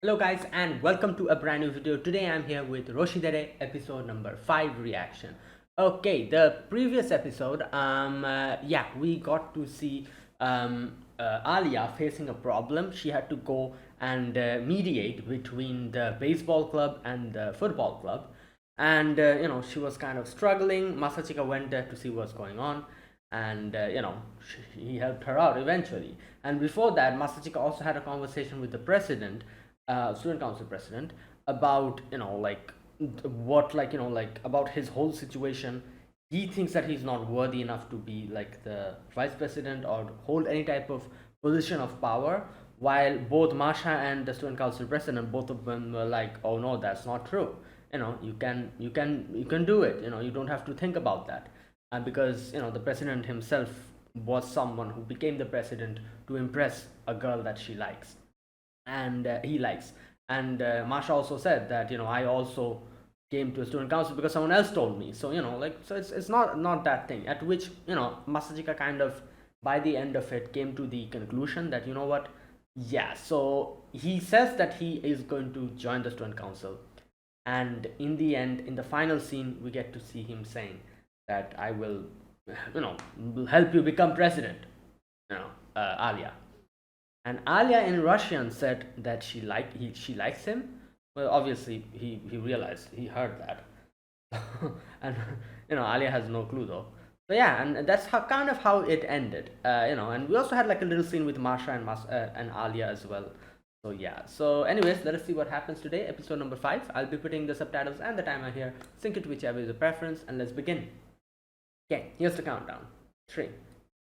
Hello guys and welcome to a brand new video. Today I'm here with Roshidere episode number 5 reaction. Okay, the previous episode yeah, we got to see Alya facing a problem. She had to go and mediate between the baseball club and the football club. And she was kind of struggling. Masachika went there to see what's going on, and he helped her out eventually. And before that, Masachika also had a conversation with the president, student council president, about about his whole situation. He thinks that he's not worthy enough to be like the vice president or hold any type of position of power, while both Masha and the student council president, both of them were like, oh no, that's not true. You can do it. You don't have to think about that. And because the president himself was someone who became the president to impress a girl that she likes and he likes. And Masha also said that I also came to a student council because someone else told me. So it's not that thing. At which Masajika kind of by the end of it came to the conclusion that what, yeah. So he says that he is going to join the student council, and in the end, in the final scene, we get to see him saying that I will help you become president, Alia. And Alia in Russian said that she likes him. Well, obviously he realized, he heard that. And Alia has no clue though. So yeah, and that's kind of how it ended. And we also had like a little scene with Masha and Alia as well. So yeah. So anyways, let us see what happens today. Episode number 5. I'll be putting the subtitles and the timer here. Sync it whichever is your preference, and let's begin. Okay, here's the countdown. 3,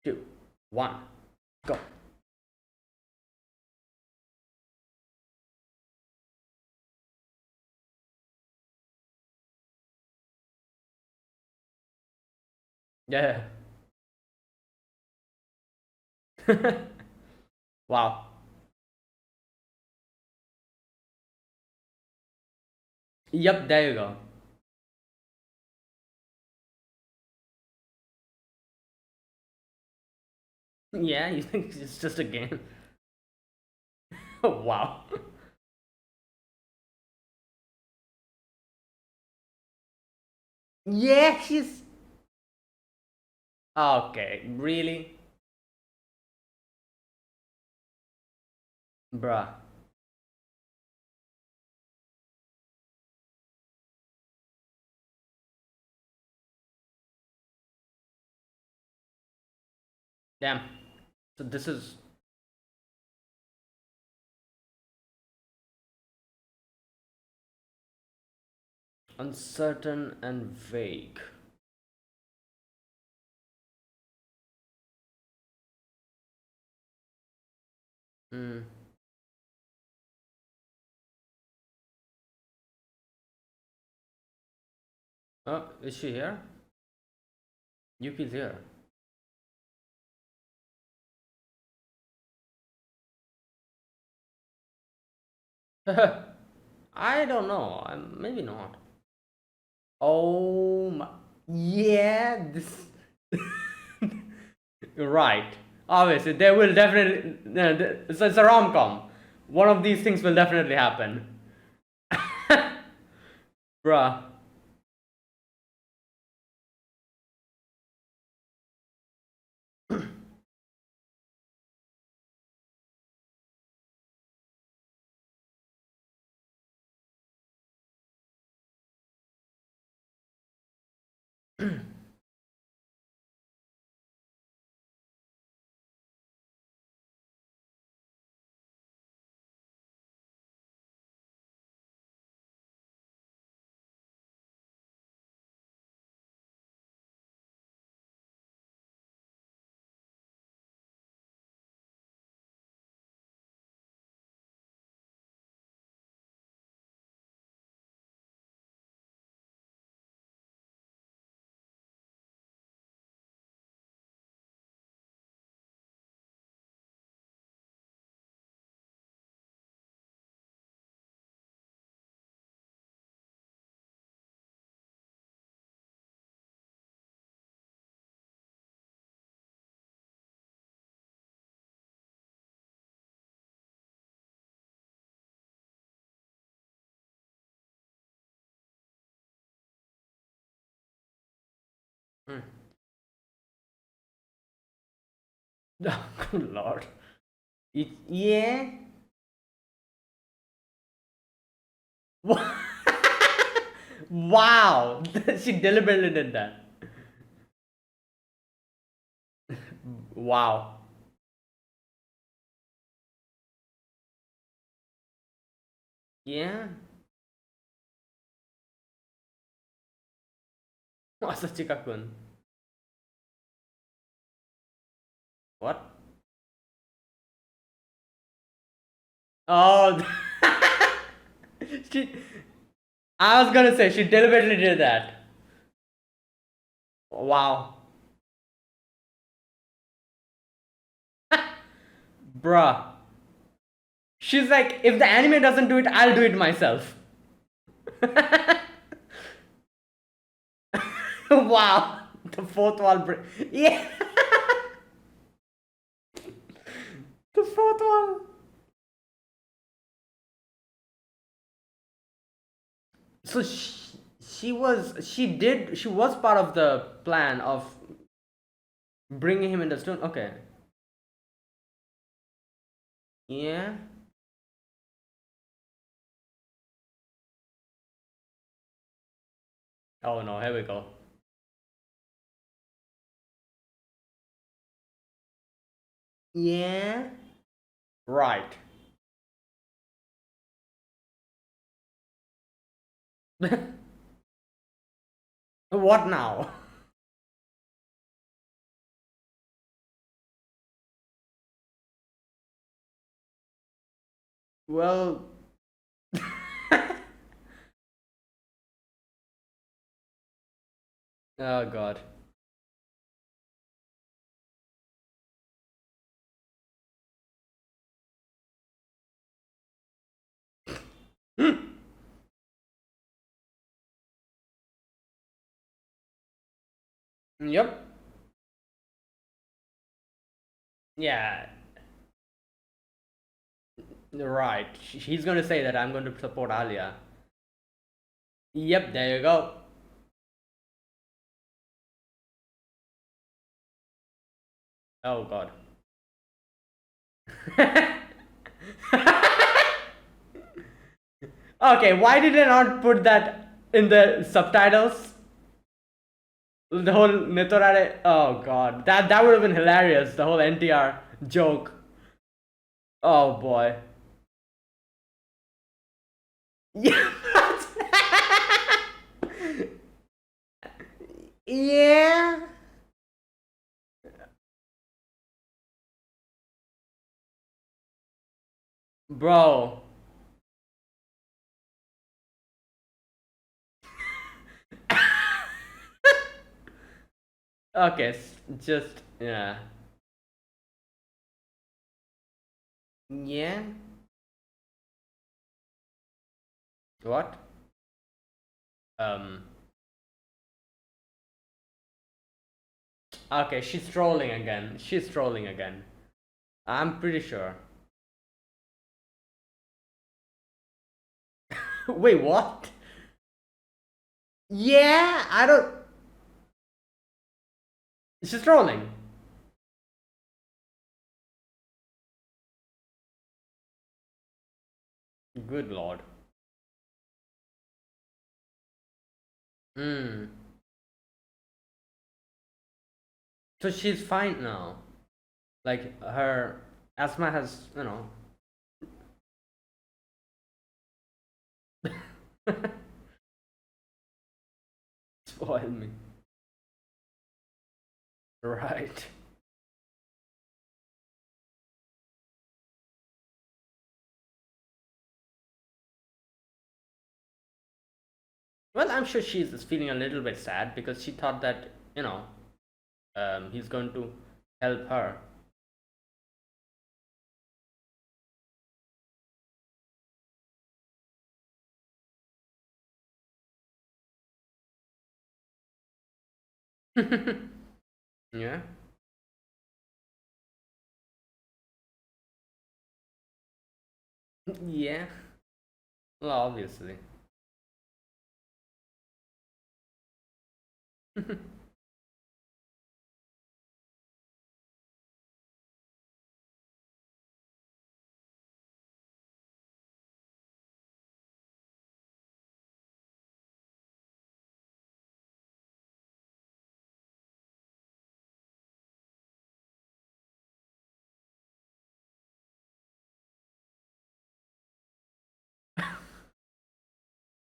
2, 1, go. Yeah. Wow. Yep, there you go. Yeah, you think it's just a game? Wow. Yeah, she's okay. Really, bruh. Damn. So this is uncertain and vague. Hmm. Oh, is she here? Yuki's here. I don't know. Maybe not. Oh my. Yeah, this. Right. Obviously, there will definitely. It's a rom com. One of these things will definitely happen. Bruh. Hmm. Oh, good lord. Yeah. Wow. She deliberately did that. Wow. Yeah. Masachika-kun. What? Oh, she. I was gonna say she deliberately did that. Wow, bruh. She's like, if the anime doesn't do it, I'll do it myself. Wow, the fourth wall break. Yeah, the fourth wall. So she was part of the plan of bringing him in the stone. Okay. Yeah. Oh no, here we go. Yeah. Right. What now? Well, oh god. Yep. Yeah. Right. He's going to say that I'm going to support Alya. Yep, there you go. Oh god. Okay, why did they not put that in the subtitles? The whole Netorare. Oh god. That would have been hilarious. The whole NTR joke. Oh boy. Yeah. Yeah. Bro. Okay, just yeah. Yeah. What? Um. Okay, she's trolling again. She's trolling again. I'm pretty sure. Wait, what? Yeah, I don't. She's trolling. Good lord. Hmm. So she's fine now. Like her asthma has, spoiled me. Right. Well, I'm sure she's feeling a little bit sad because she thought that, he's going to help her. Yeah. Yeah. Well, obviously.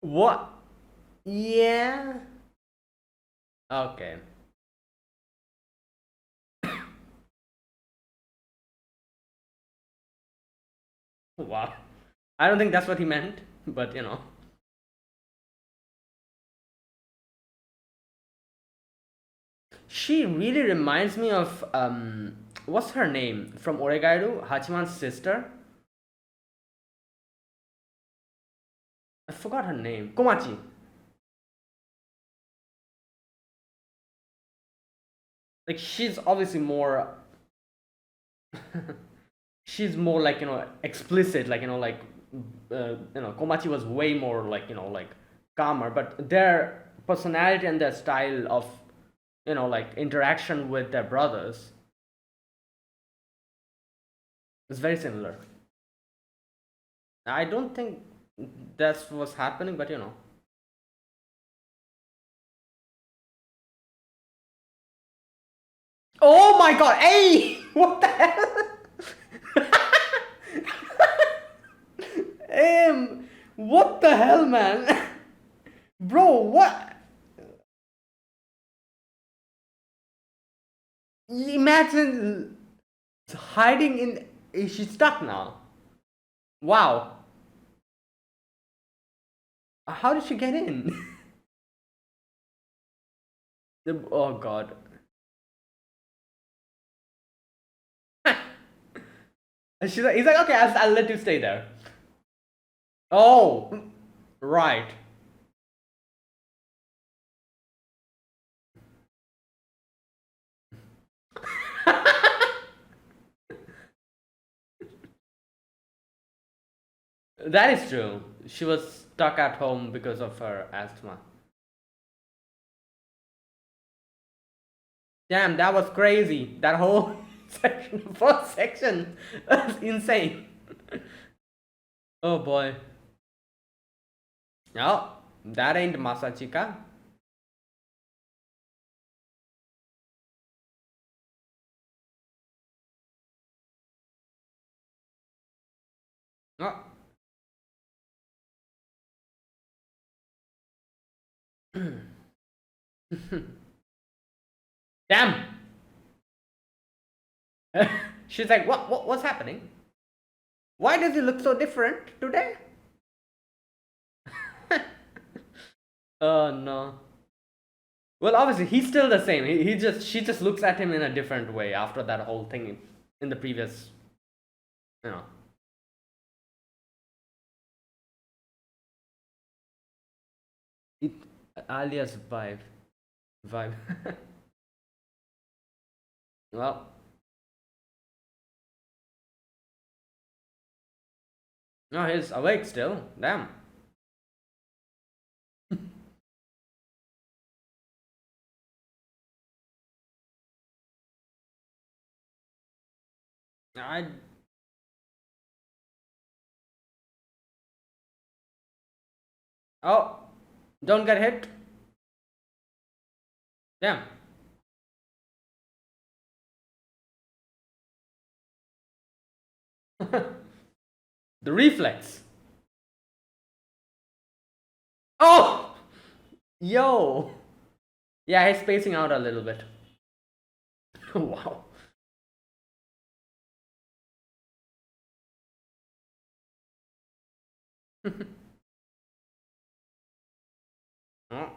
What? Yeah. Okay. Wow. I don't think that's what he meant, but you know. She really reminds me of what's her name from Oregairu, Hachiman's sister. I forgot her name. Komachi. Like she's obviously more. She's more like explicit. Like Komachi was way more like like calmer. But their personality and their style of like interaction with their brothers is very similar. I don't think that's what's happening, but Oh my god! Hey, what the hell? What the hell, man? Bro, what? Imagine hiding in. She's stuck now. Wow. How did she get in? Oh god. And he's like, okay, I'll let you stay there. Oh, right. That is true. She was stuck at home because of her asthma. Damn, that was crazy. That whole section, first section, was insane. Oh boy. No, that ain't Masachika. No. Damn. She's like, what's happening? Why does he look so different today? Oh no. Well, obviously he's still the same. She just looks at him in a different way after that whole thing in the previous, you know. It, Alia's vibe. Well, no, he's awake still. Damn. I Oh, don't get hit. Damn. The reflex. Oh, yo. Yeah, he's spacing out a little bit. Wow. Oh.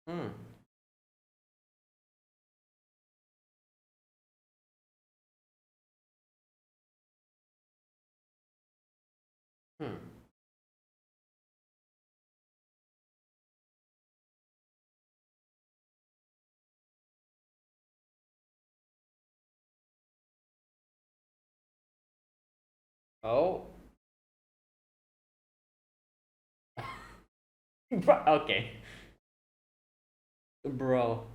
Hmm. Hmm. Oh. Okay. Bro.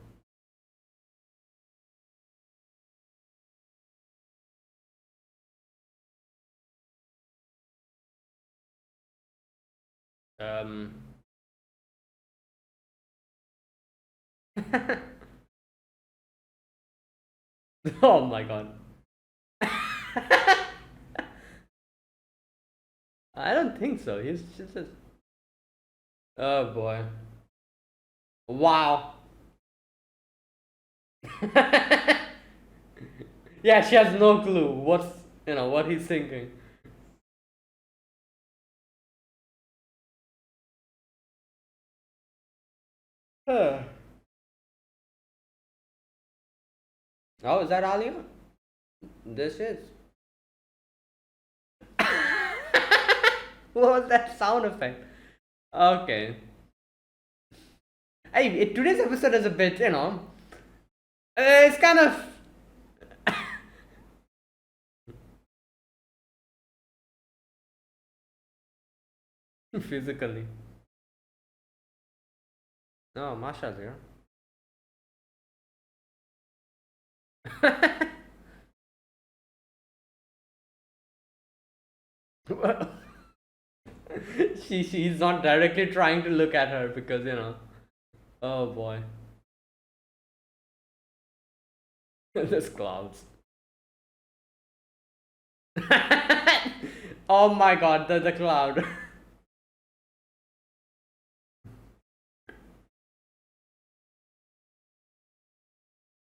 Um. Oh my god. I don't think so. He's just. Oh boy. Wow. Yeah, she has no clue what he's thinking. Huh. Oh, is that Alia? This is. What was that sound effect? Okay. Hey, today's episode is a bit, it's kind of physically. No, Masha's here. Well, she's not directly trying to look at her because oh boy. There's clouds. Oh my god, the cloud.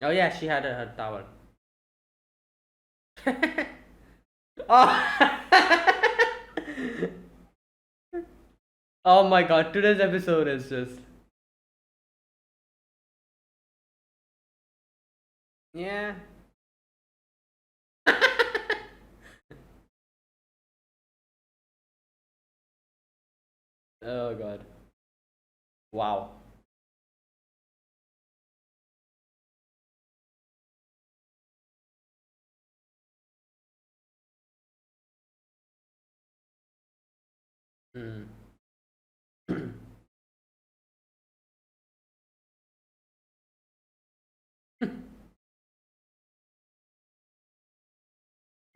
Oh yeah, she had her towel. Oh. Oh my god, today's episode is just. Yeah. Oh god. Wow. Hmm.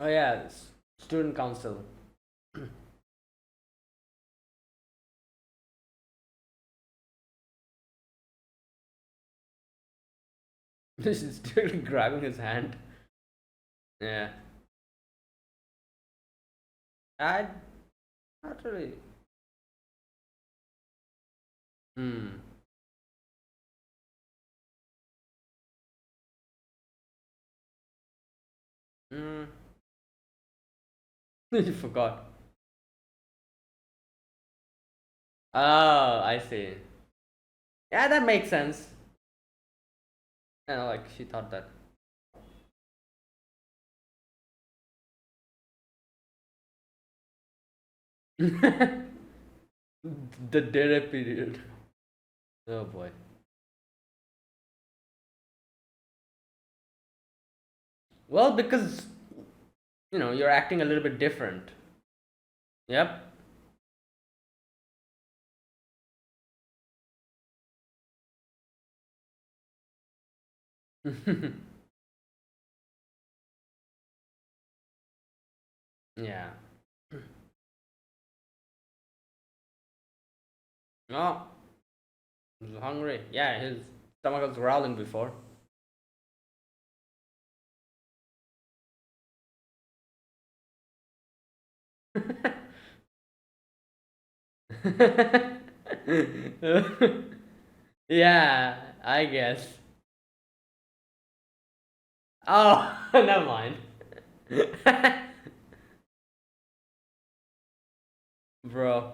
Oh yeah, student council. She's still grabbing his hand. Yeah. I not really. Hmm. Hmm. You forgot. Oh, I see. Yeah, that makes sense. Like she thought that. The dere period. Oh boy. Well, because you're acting a little bit different. Yep. Yeah. Oh, he's hungry. Yeah, his stomach was growling before. Yeah, I guess. Oh, never mind. Bro.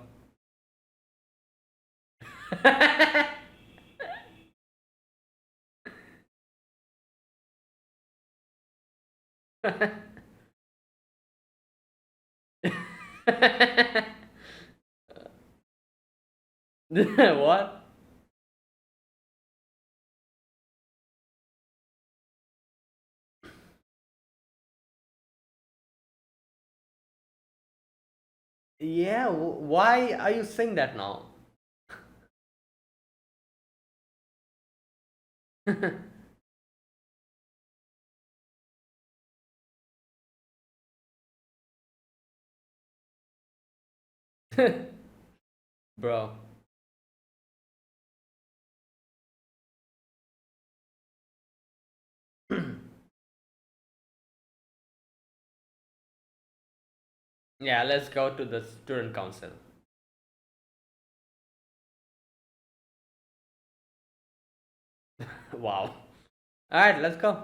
What? Yeah, why are you saying that now? Bro. Yeah, let's go to the student council. Wow. All right, let's go.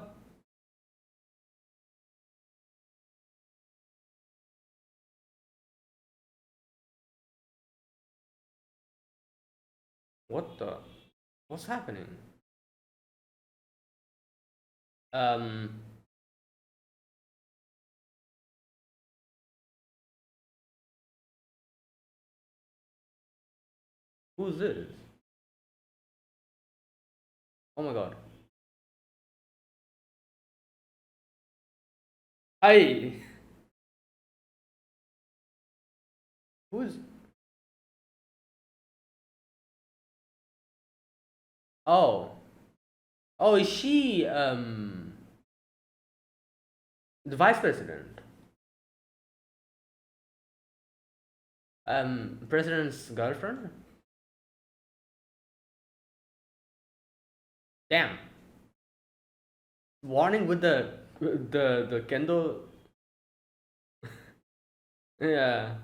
What the? What's happening? Um, who's this? Oh my god. Hi. Who's? Oh. Oh, is she the vice president? President's girlfriend? Damn. Warning with the kendo. Yeah.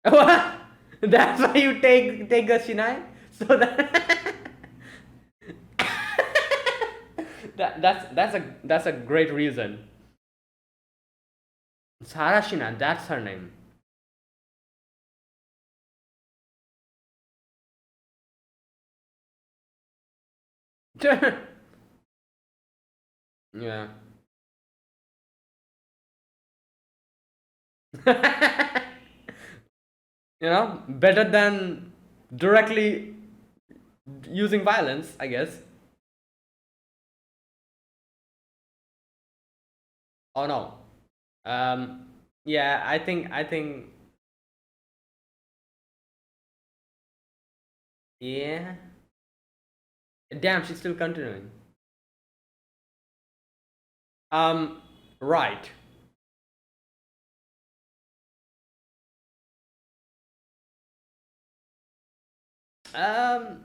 What? That's why you take the Shinai? So that that's a great reason. Sarashina, that's her name. Yeah. Better than directly using violence, I guess. Oh no. Yeah, I think yeah. Damn, she's still continuing. Right. Um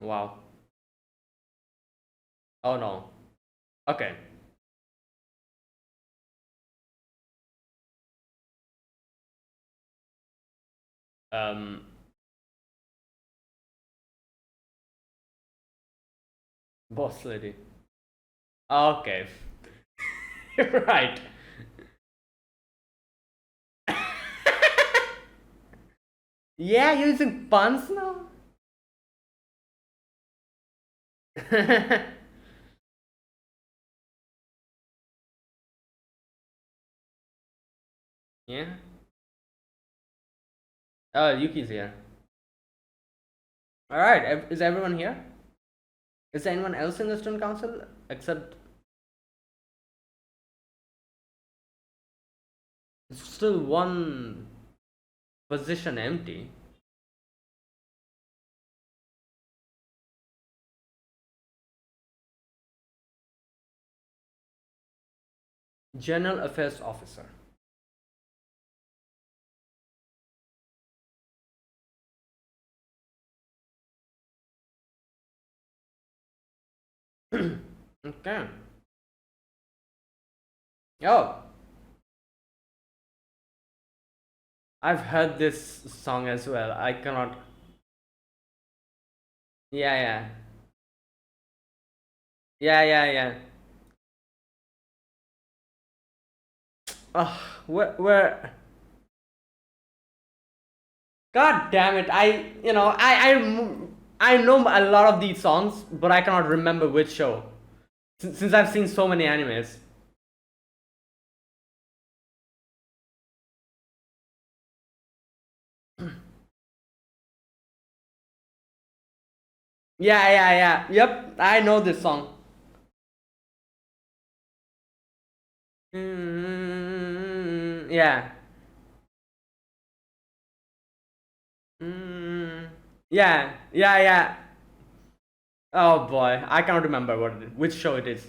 Wow. Oh no. Okay. Um Boss lady. Okay. Right. Yeah, you're using puns now? Yeah. Oh, Yuki's here. All right. Is everyone here? Is there anyone else in the student council except still one position empty? General Affairs Officer. Okay. Oh, I've heard this song as well. I cannot. Yeah, yeah, yeah, yeah, yeah. Oh, where? God damn it! I know a lot of these songs, but I cannot remember which show. Since I've seen so many animes. Yeah, yeah, yeah. Yep, I know this song. Yeah. Yeah, yeah, yeah. Oh boy, I can't remember which show it is.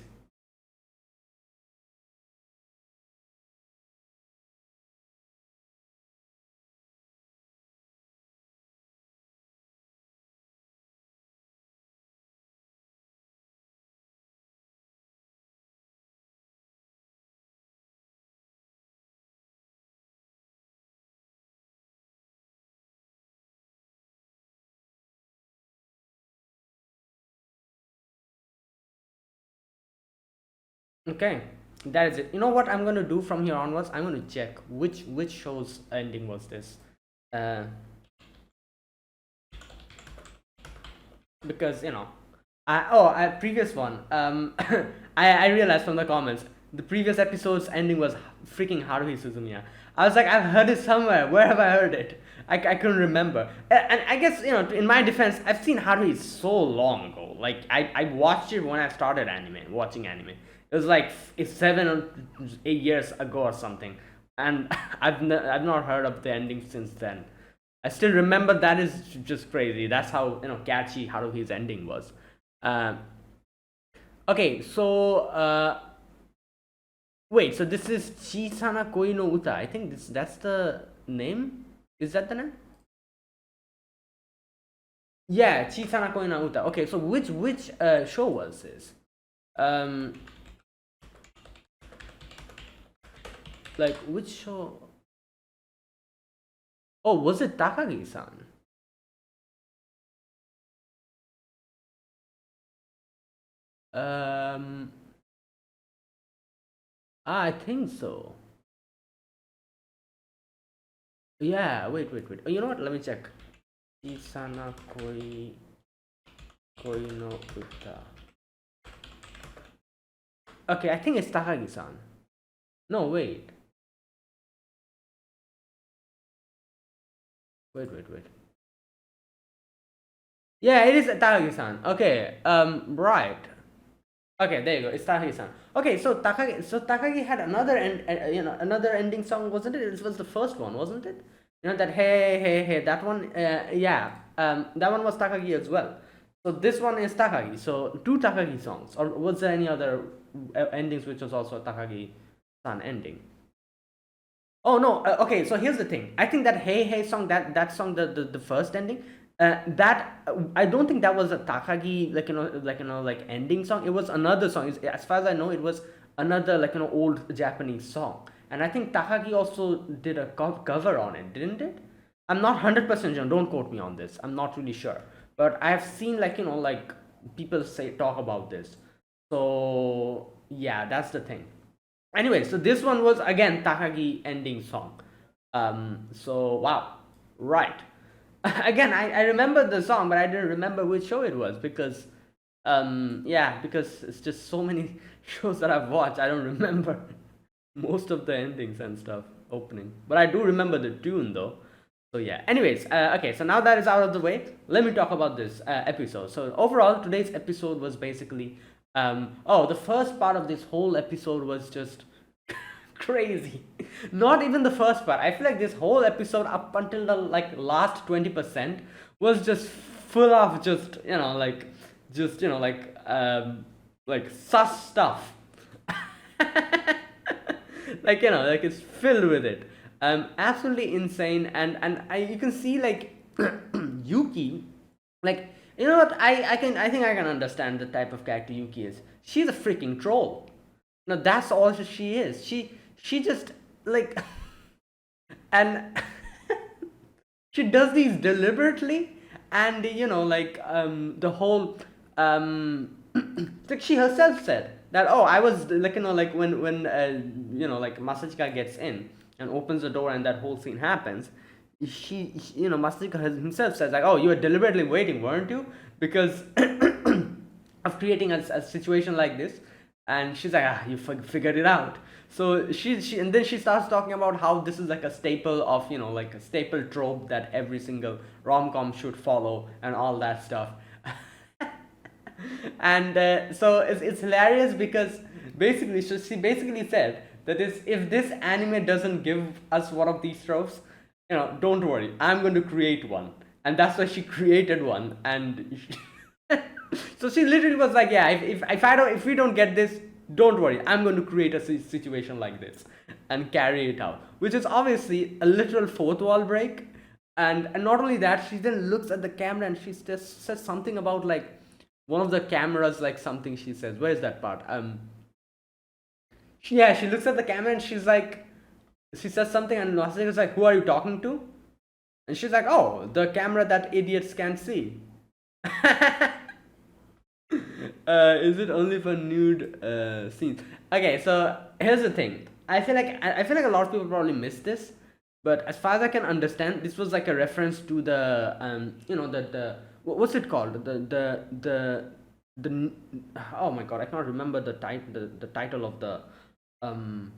Okay, that is it. You know what I'm gonna do from here onwards? I'm gonna check which show's ending was this, uh, because I previous one. I realized from the comments the previous episode's ending was freaking Haruhi Suzumiya. I was like, I've heard it somewhere. Where have I heard it? I couldn't remember. And I guess, in my defense, I've seen Haruhi so long ago. Like I watched it when I started watching anime. It was like it's 7 or 8 years ago or something, and I've not heard of the ending since then. I still remember. That is just crazy. That's how catchy Haruhi's ending was. Um, okay, so wait. So this is Chisana Koi no Uta. I think that's the name. Is that the name? Yeah, Chisana Koi no Uta. Okay, so which show was this? Um, like which show? Oh, was it Takagi-san? Um, I think so. Yeah, wait. Oh, you know what? Let me check. Chisana Koi no Uta. Okay, I think it's Takagi-san. No, wait. Yeah, it is Takagi-san. Okay, right. Okay, there you go. It's Takagi-san. Okay, so Takagi had another ending song, wasn't it? This was the first one, wasn't it? That hey, that one. Yeah, that one was Takagi as well. So this one is Takagi. So two Takagi songs, or was there any other endings which was also Takagi-san ending? Oh no. Okay, so here's the thing. I think that Hey song, that song, the first ending, that I don't think that was a Takagi, like ending song. It was another song. As far as I know, it was another old Japanese song. And I think Takagi also did a cover on it, didn't it? I'm not 100% sure. Don't quote me on this. I'm not really sure. But I've seen like people talk about this. So yeah, that's the thing. Anyway, so this one was again Takagi ending song. So wow, right. Again, I remember the song, but I didn't remember which show it was because yeah, because it's just so many shows that I've watched. I don't remember most of the endings and stuff, opening, but I do remember the tune though. So yeah. Anyways, okay. So now that is out of the way, let me talk about this episode. So overall, today's episode was basically, the first part of this whole episode was just crazy. Not even the first part. I feel like this whole episode up until the last 20% was just full of just like sus stuff. Like it's filled with it. Absolutely insane. And you can see like Yuki, like you know what, I think I can understand the type of character Yuki is. She's a freaking troll. No, that's all she is. She just like and she does these deliberately. And the whole like she herself said that, oh, I was like when like Masachika gets in and opens the door and that whole scene happens. Masachika himself says like, oh, you were deliberately waiting, weren't you, because of creating a situation like this. And she's like, ah, you figured it out. So she and then she starts talking about how this is like a staple of like a staple trope that every single rom-com should follow and all that stuff. And so it's hilarious because basically, so she basically said that if this anime doesn't give us one of these tropes, don't worry, I'm going to create one. And that's why she created one. And so she literally was like, yeah, if we don't get this, don't worry, I'm going to create a situation like this and carry it out, which is obviously a literal fourth wall break. And not only that, she then looks at the camera and she just says something about like one of the cameras, like something she says. Where is that part? Yeah, she looks at the camera and she says something, and Nasir is like, who are you talking to? And she's like, oh, the camera that idiots can't see. Is it only for nude scenes? Okay, so here's the thing. I feel like a lot of people probably missed this, but as far as I can understand, this was like a reference to the the what's it called, the oh my god, I can't remember the title of um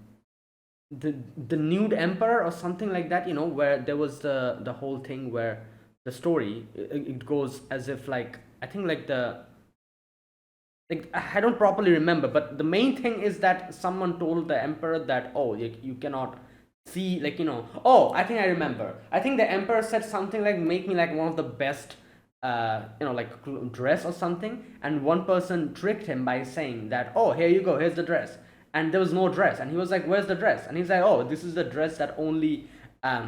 the the nude emperor or something like that, where there was the whole thing where the story, it goes as if like, I think like the like, I don't properly remember, but the main thing is that someone told the emperor that, oh, you cannot see, like, oh, I think I remember. I think the emperor said something like, make me like one of the best like dress or something, and one person tricked him by saying that, oh, here you go, here's the dress, and there was no dress, and he was like, where's the dress? And he's like, oh, this is the dress that only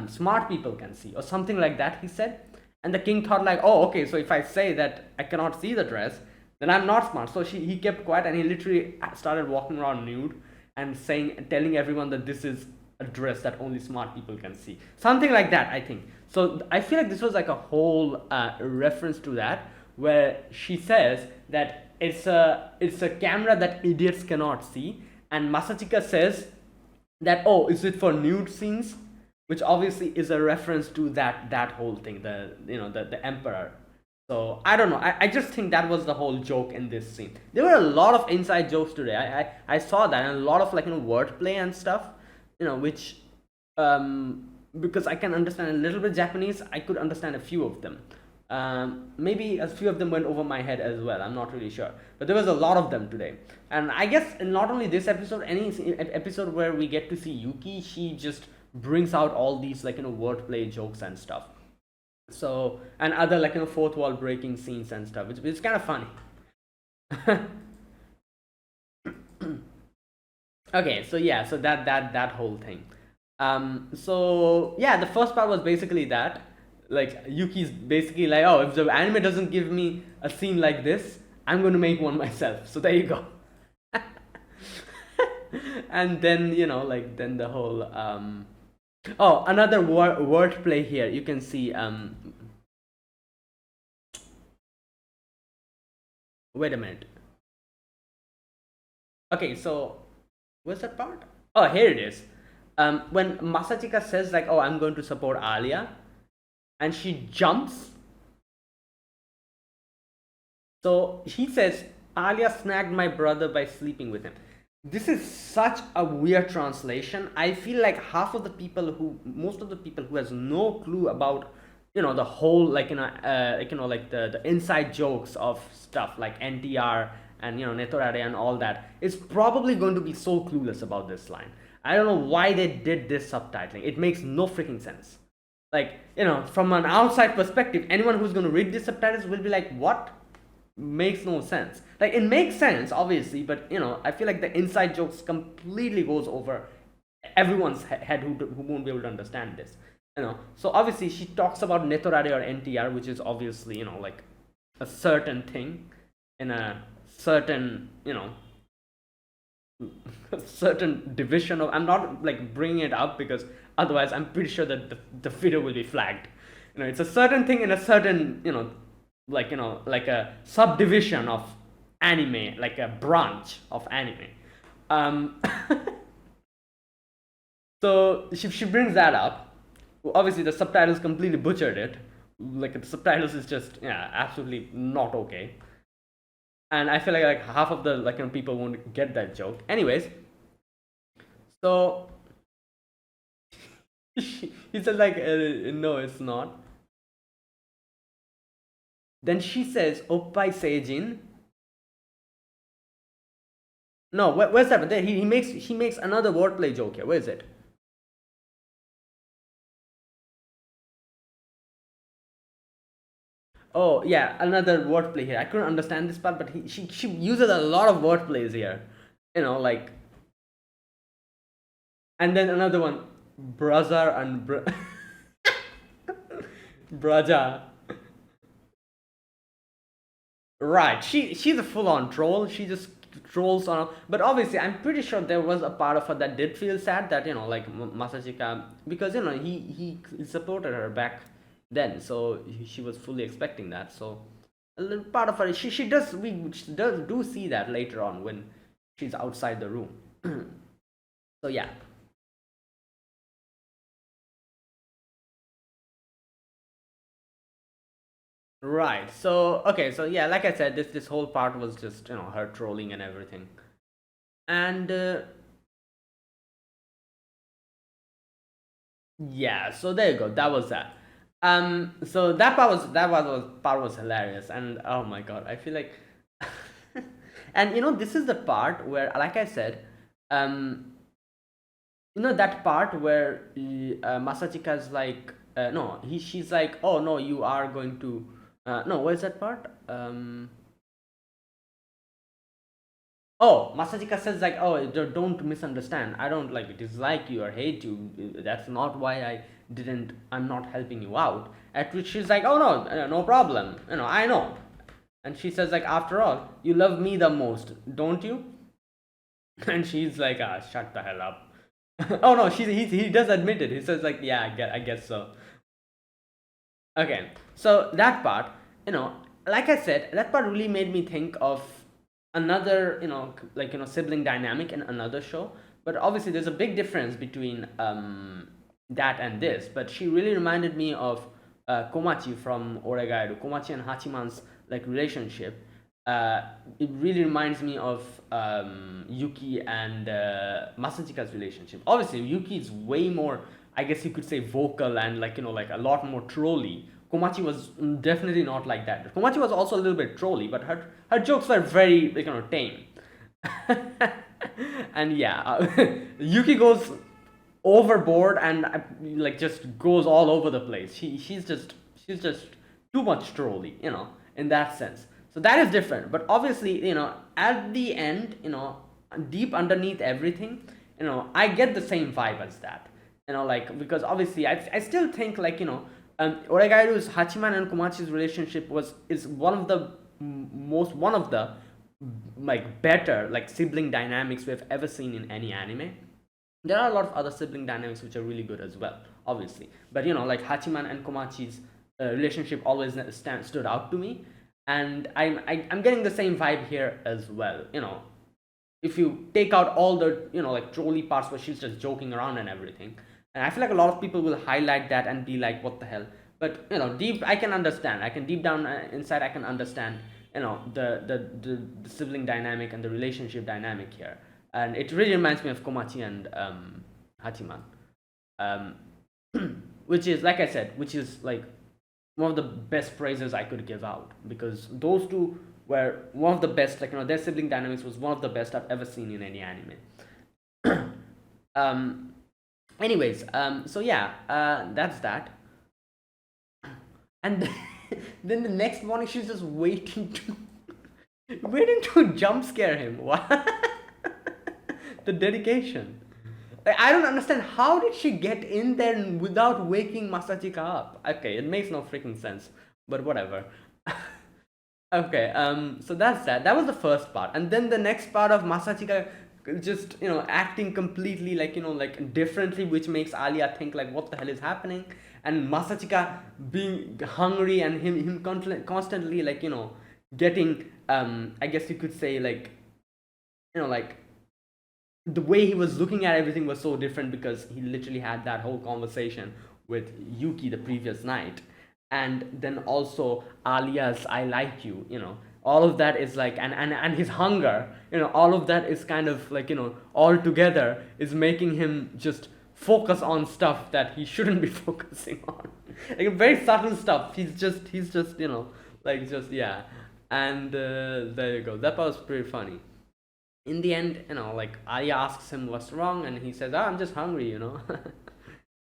smart people can see, or something like that, he said. And the king thought like, oh, okay, so if I say that I cannot see the dress, then I'm not smart. So he kept quiet, and he literally started walking around nude and telling everyone that this is a dress that only smart people can see. Something like that, I think. So I feel like this was like a whole reference to that, where she says that it's a camera that idiots cannot see, and Masachika says that, oh, is it for nude scenes, which obviously is a reference to that whole thing, the emperor. So I don't know. I just think that was the whole joke in this scene. There were a lot of inside jokes today. I saw that, and a lot of like wordplay and stuff. Which because I can understand a little bit Japanese, I could understand a few of them. Maybe a few of them went over my head as well. I'm not really sure, but there was a lot of them today. And I guess not only this episode, any episode where we get to see Yuki, she just brings out all these like wordplay jokes and stuff. So, and other like fourth wall breaking scenes and stuff, which is kind of funny. Okay, so yeah, so that whole thing. So yeah, the first part was basically that, like, Yuki's basically like, oh, if the anime doesn't give me a scene like this, I'm going to make one myself. So there you go. And then like, then the whole oh, another wordplay here. You can see wait a minute. Okay, so where's that part? Oh, here it is. When Masachika says like, oh, I'm going to support Alya, and she jumps. So he says, Alya snagged my brother by sleeping with him. This is such a weird translation. I feel like most of the people who has no clue about the whole like like the inside jokes of stuff like NTR and Netorare and all that, is probably going to be so clueless about this line. I don't know why they did this subtitling. It makes no freaking sense. Like, from an outside perspective, anyone who's going to read these subtitles will be like, what? Makes no sense. Like, it makes sense obviously, but I feel like the inside jokes completely goes over everyone's head who won't be able to understand this. So obviously she talks about Netorare or NTR, which is obviously like a certain thing in a certain certain division of, I'm not like bringing it up because otherwise I'm pretty sure that the video will be flagged. It's a certain thing in a certain like like a subdivision of anime, like a branch of anime. So she brings that up. Obviously the subtitles completely butchered it. Like, the subtitles is just, yeah, absolutely not okay. And I feel like half of the people won't get that joke. Anyways, so he said like, no, it's not. Then she says, Oppai Seijin. No, where's that? There, he makes another wordplay joke here. Where is it? Oh yeah, another wordplay here. I couldn't understand this part, but she uses a lot of wordplays here. Like, and then another one, Brazar and Braja. Right, she's a full-on troll. She just trolls on. But obviously, I'm pretty sure there was a part of her that did feel sad that like Masachika, because he supported her back then, so she was fully expecting that. So A little part of her, she does, we does do see that later on when she's outside the room. So yeah. Right. So okay. So yeah, like I said, this whole part was just her trolling and everything. And yeah. So there you go. That was that. So that part was hilarious. And oh my god, I feel like, and this is the part where, like I said, um, that part where Masachika's like, no, she's like, oh no, you are going to, no, where's that part? Oh, Masachika says like, oh, don't misunderstand. I don't like dislike you or hate you. That's not why I'm not helping you out. At which she's like, oh no, no problem. I know. And she says like, after all, you love me the most, don't you? And she's like, ah, shut the hell up. Oh no, he does admit it. He says like, yeah, I guess so. Okay, so that part, like I said, that part really made me think of another, like sibling dynamic in another show. But obviously, there's a big difference between that and this. But she really reminded me of Komachi from Oregairu. Komachi and Hachiman's like relationship. It really reminds me of Yuki and Masachika's relationship. Obviously, Yuki is way more, I guess you could say, vocal and like like a lot more trolly. Komachi was definitely not like that. Komachi was also a little bit trolly, but her jokes were very like, tame. And yeah, Yuki goes overboard and like just goes all over the place. She's just too much trolly, in that sense. So that is different. But obviously, at the end, deep underneath everything, I get the same vibe as that. Like, because obviously I still think like, Oregairu's Hachiman and Komachi's relationship is one of the like better like sibling dynamics we've ever seen in any anime. There are a lot of other sibling dynamics which are really good as well, obviously. But like Hachiman and Komachi's relationship always stood out to me, and I'm getting the same vibe here as well. If you take out all the like trolley parts where she's just joking around and everything, and I feel like a lot of people will highlight that and be like, what the hell. But deep, I can understand, I can deep down inside, I can understand the sibling dynamic and the relationship dynamic here. And it really reminds me of Komachi and Hachiman, um, which is, like I said, which is like one of the best praises I could give out, because those two were one of the best. Like their sibling dynamics was one of the best I've ever seen in any anime. um, anyways, so yeah, that's that. And then the next morning she's just waiting to jump scare him. What? The dedication. Like, I don't understand, how did she get in there without waking Masachika up? Okay, it makes no freaking sense, but whatever. Okay, so that's that. That was the first part, and then the next part of Masachika just acting completely like like differently, which makes Alya think like, what the hell is happening? And Masachika being hungry, and him constantly like getting I guess you could say like like the way he was looking at everything was so different, because he literally had that whole conversation with Yuki the previous night. And then also Alia's I like you, all of that is like, and his hunger, all of that is kind of like all together is making him just focus on stuff that he shouldn't be focusing on, like very subtle stuff. He's just like, just, yeah. And there you go, that was pretty funny. In the end, like Arya asks him what's wrong, and he says, "Oh, I'm just hungry."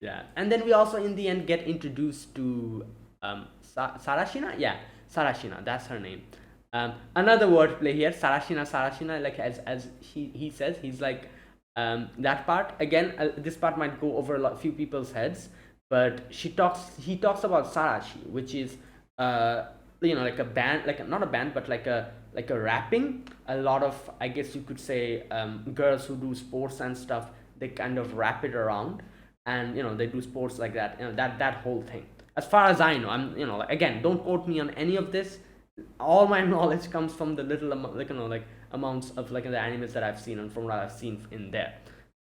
Yeah, and then we also in the end get introduced to Sarashina. Yeah, Sarashina, that's her name. Another wordplay here, Sarashina. Like as he says, he's like that part again. This part might go over few people's heads, but he talks about Sarashi, which is like a band, like not a band, but like a rapping. A lot of, I guess you could say, girls who do sports and stuff, they kind of wrap it around, and they do sports like that. That whole thing. As far as I know, I'm like, again, don't quote me on any of this. all my knowledge comes from the little amount, like amounts of like the animes that I've seen and from what I've seen in there.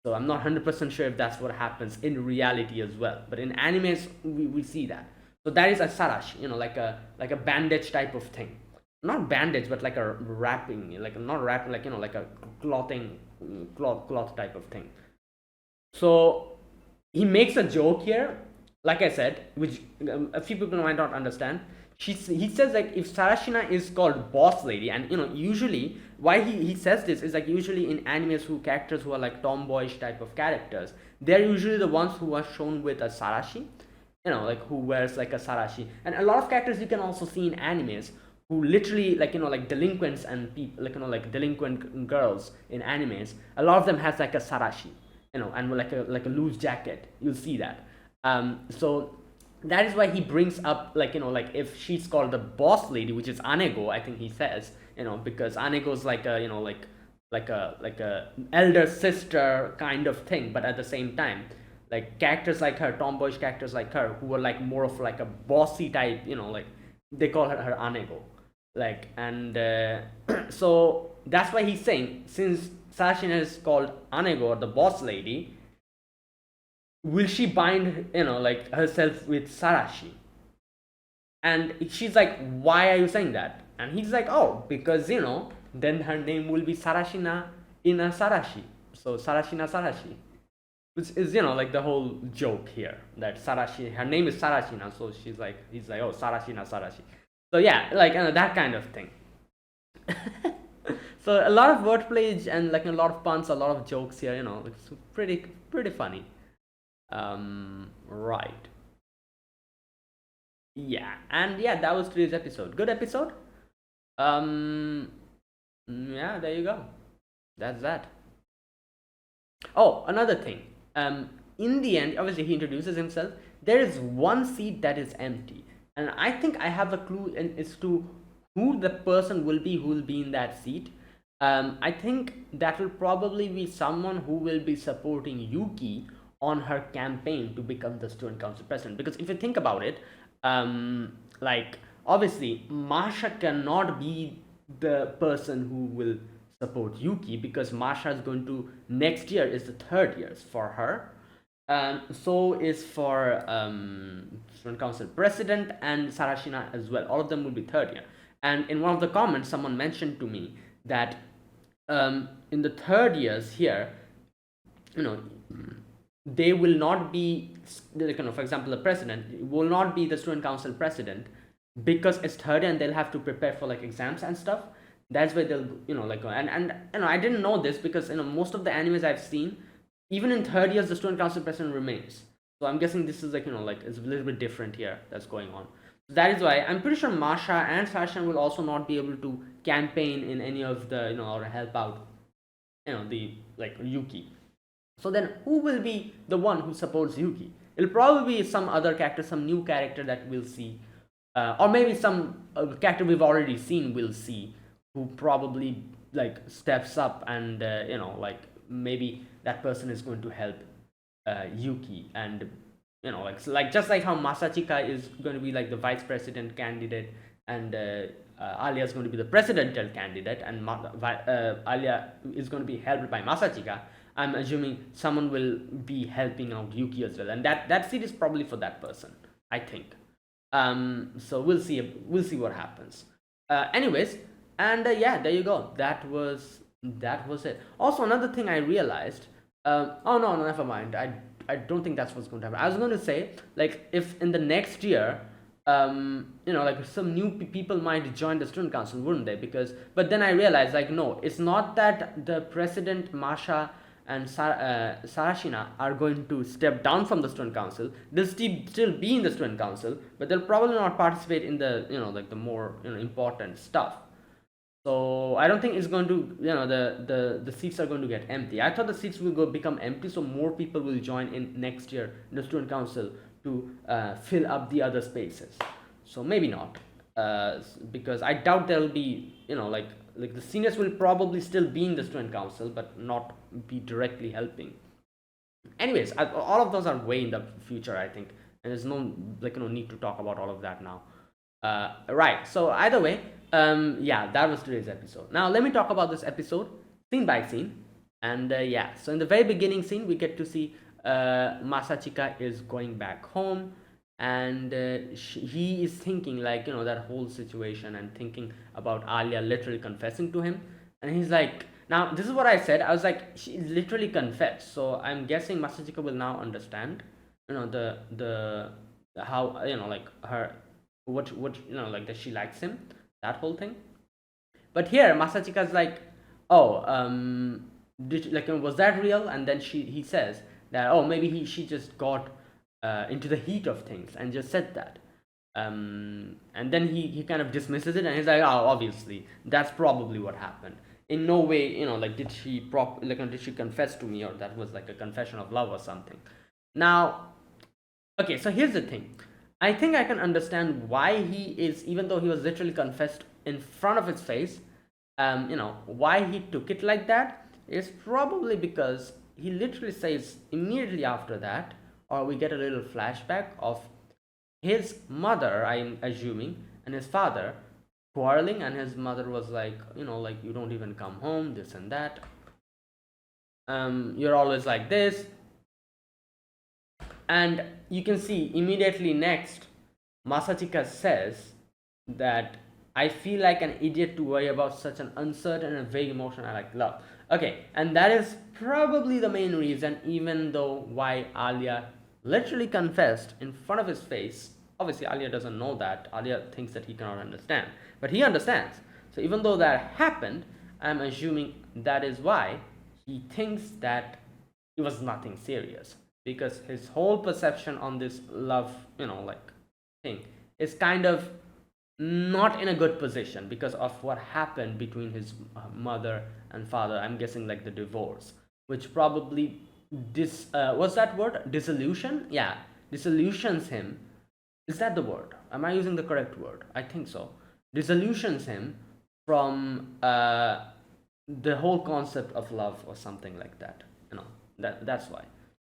So I'm not 100% sure if that's what happens in reality as well. But in animes, we see that. So that is a sarashi, like a bandage type of thing. Not bandage, but like a wrapping, like not wrapping, like like a clothing, cloth type of thing. So he makes a joke here, like I said, which a few people might not understand. He says like if Sarashina is called boss lady, and usually why he says this is like usually in animes who characters who are like tomboyish type of characters, they're usually the ones who are shown with a sarashi, like who wears like a sarashi, and a lot of characters you can also see in animes who literally like like delinquents and people like like delinquent girls in animes, a lot of them has like a sarashi, and like a loose jacket. You'll see that. So that is why he brings up like like if she's called the boss lady, which is Anego, I think he says, because Anego is like a like a elder sister kind of thing, but at the same time, like characters like her, tomboyish characters like her, who are like more of like a bossy type, like they call her Anego, like, and so that's why he's saying since Sashin is called Anego or the boss lady, will she bind like herself with Sarashi? And she's like, why are you saying that? And he's like, oh, because then her name will be Sarashina Ina Sarashi, so Sarashina Sarashi, which is like the whole joke here, that Sarashi, her name is Sarashina, so he's like, oh, Sarashina Sarashi. So yeah, like that kind of thing. So a lot of wordplay and like a lot of puns, a lot of jokes here. It's pretty funny. Right. Yeah, and yeah, that was today's episode. Good episode. Um, yeah, there you go. That's that. Oh, another thing. In the end, obviously he introduces himself. There is one seat that is empty, and I think I have a clue as to who the person will be who will be in that seat. I think that will probably be someone who will be supporting Yuki on her campaign to become the student council president. Because if you think about it, like obviously Masha cannot be the person who will support Yuki, because Masha is going to next year is the third years for her. So is for student council president and Sarashina as well. All of them will be third year. And in one of the comments, someone mentioned to me that in the third years here, you know, they will not be, for example, the president will not be the student council president because it's third year and they'll have to prepare for like exams and stuff. That's why they'll like and I didn't know this because most of the animes I've seen, even in third years the student council president remains. So I'm guessing this is like like it's a little bit different here that's going on. So that is why I'm pretty sure Masha and Sasha will also not be able to campaign in any of the or help out the like Yuki. So then who will be the one who supports Yuki? It'll probably be some other character, some new character that we'll see, or maybe some character we've already seen we'll see, who probably like steps up and like maybe that person is going to help Yuki, and like just like how Masachika is going to be like the vice president candidate, and Alya is going to be the presidential candidate, and Alya is going to be helped by Masachika. I'm assuming someone will be helping out Yuki as well, and that seat is probably for that person, I think. So we'll see what happens. Anyways, and yeah, there you go. That was it. Also, another thing I realized. Oh no, never mind. I don't think that's what's going to happen. I was going to say, like, if in the next year, like some new people might join the student council, wouldn't they? But then I realized, like, no, it's not that the president Masha and Sarashina are going to step down from the student council. They'll still be in the student council, but they'll probably not participate in the like the more important stuff. So I don't think it's going to the seats are going to get empty. I thought the seats will become empty, so more people will join in next year in the student council to fill up the other spaces. So maybe not, because I doubt there will be like the seniors will probably still be in the student council but not be directly helping. Anyways, all of those are way in the future, I think, and there's no need to talk about all of that now. Right, so either way, Yeah, that was today's episode. Now let me talk about this episode scene by scene. And yeah, so in the very beginning scene, we get to see Masachika is going back home, and he is thinking, like, that whole situation, and thinking about Alya literally confessing to him. And he's like, now this is what I said. I was like, she literally confessed. So I'm guessing Masachika will now understand, the how, like her, what like that she likes him, that whole thing. But here Masachika's like, oh, was that real? And then he says that, oh, maybe she just got into the heat of things and just said that. And then he kind of dismisses it, and he's like, oh, obviously that's probably what happened. In no way, like, did she confess to me, or that was like a confession of love or something. Now, okay, so here's the thing. I think I can understand why he is, even though he was literally confessed in front of his face, why he took it like that is probably because he literally says immediately after that, or we get a little flashback of his mother, I'm assuming, and his father quarreling, and his mother was like, like, you don't even come home, this and that. You're always like this. And you can see immediately next, Masachika says that I feel like an idiot to worry about such an uncertain and vague emotion I like love. Okay, and that is probably the main reason, even though why Alya literally confessed in front of his face. Obviously, Alya doesn't know that. Alya thinks that he cannot understand, but he understands. So even though that happened, I'm assuming that is why he thinks that it was nothing serious, because his whole perception on this love, like, thing is kind of not in a good position because of what happened between his mother and father. I'm guessing like the divorce, which probably what's that word, disillusion? Yeah, disillusions him. Is that the word? Am I using the correct word? I think so. Disillusions him from the whole concept of love or something like that. That's why.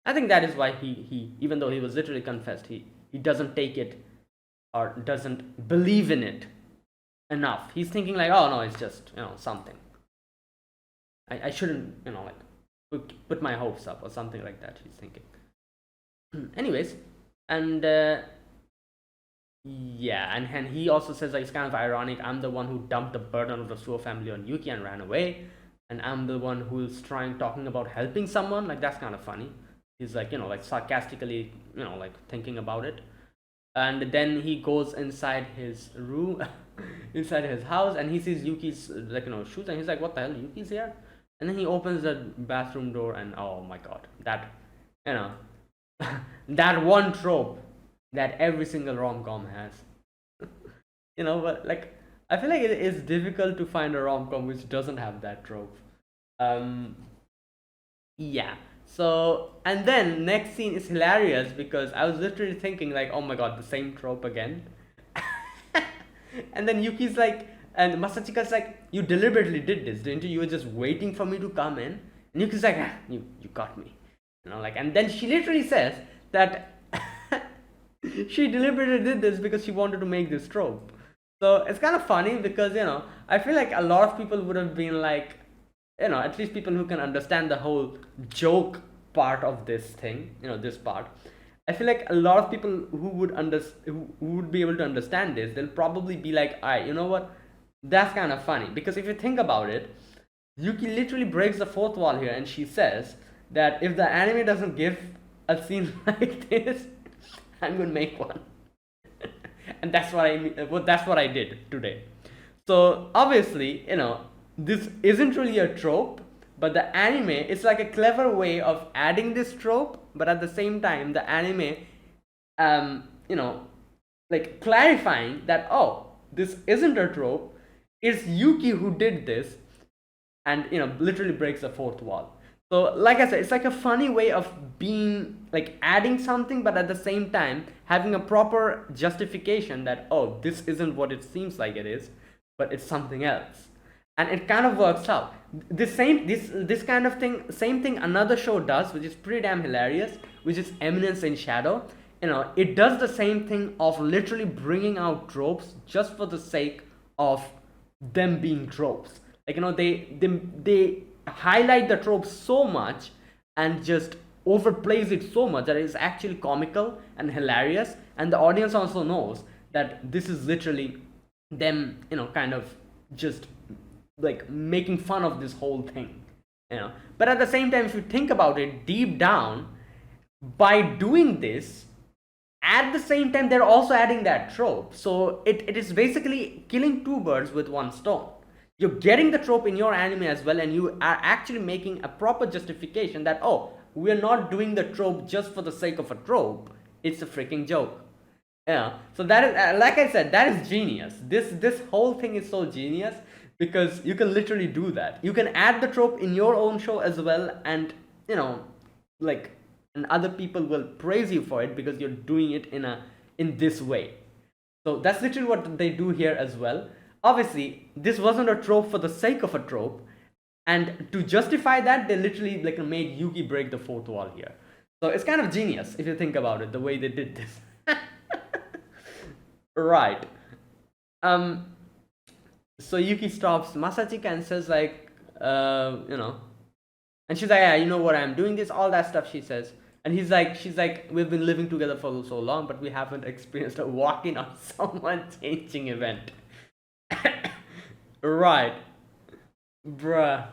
I think that is why he even though he was literally confessed, he doesn't take it, or doesn't believe in it enough. He's thinking like, oh no, it's just, something. I shouldn't, like, put my hopes up or something like that, he's thinking. Anyways, and yeah, and he also says, like, it's kind of ironic, I'm the one who dumped the burden of the Suo family on Yuki and ran away, and I'm the one who's talking about helping someone. Like, that's kind of funny. He's like, like, sarcastically, like, thinking about it. And then he goes inside his room, inside his house, and he sees Yuki's, like, shoes, and he's like, what the hell, Yuki's here? And then he opens the bathroom door, and oh my god, that, that one trope that every single rom-com has. But like, I feel like it is difficult to find a rom-com which doesn't have that trope. Yeah. So, and then next scene is hilarious because I was literally thinking like, oh my god, the same trope again. And then Yuki's like, and Masachika's like, you deliberately did this, didn't you? You were just waiting for me to come in. And Yuki's like, you got me. Like, and then she literally says that she deliberately did this because she wanted to make this trope. So it's kind of funny because, I feel like a lot of people would have been like, at least people who can understand the whole joke part of this thing, this part. I feel like a lot of people who would be able to understand this, they'll probably be like, alright, you know what? That's kind of funny. Because if you think about it, Yuki literally breaks the fourth wall here, and she says that if the anime doesn't give a scene like this, I'm gonna make one. And that's what I did today. So obviously, this isn't really a trope, but the anime, it's like a clever way of adding this trope, but at the same time the anime like clarifying that, oh, this isn't a trope, it's Yuki who did this, and literally breaks the fourth wall. So like I said, it's like a funny way of being like adding something, but at the same time having a proper justification that, oh, this isn't what it seems like it is, but it's something else. And it kind of works out. This kind of thing, same thing another show does, which is pretty damn hilarious, which is Eminence in Shadow. It does the same thing of literally bringing out tropes just for the sake of them being tropes. Like, they highlight the tropes so much and just overplays it so much that it's actually comical and hilarious, and the audience also knows that this is literally them, kind of just like making fun of this whole thing. But at the same time, if you think about it deep down, by doing this, at the same time they're also adding that trope, so it is basically killing two birds with one stone. You're getting the trope in your anime as well, and you are actually making a proper justification that, oh, we're not doing the trope just for the sake of a trope, it's a freaking joke. So that is, like I said, that is genius. This whole thing is so genius, because you can literally do that. You can add the trope in your own show as well, and like, and other people will praise you for it because you're doing it in this way. So that's literally what they do here as well. Obviously, this wasn't a trope for the sake of a trope, and to justify that, they literally like made Yuki break the fourth wall here. So it's kind of genius if you think about it, the way they did this. Right. Um. So Yuki stops Masachika and says like, and she's like, yeah, you know what, I'm doing this, all that stuff she says. And she's like, we've been living together for so long, but we haven't experienced a walk-in on someone changing event. Right. Bruh.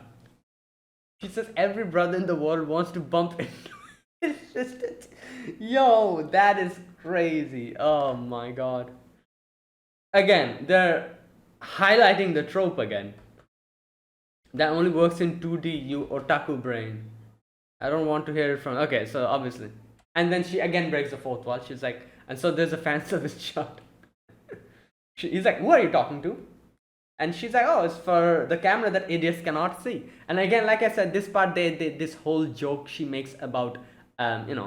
She says every brother in the world wants to bump into his sister. Yo, that is crazy. Oh my god. Again, they're highlighting the trope again. That only works in 2D, you otaku brain. I don't want to hear it from. Okay, so obviously. And then she again breaks the fourth wall. She's like, and so there's a fan service shot. He's like, who are you talking to? And she's like, oh, it's for the camera that idiots cannot see. And again, like I said, this part, this whole joke she makes about, the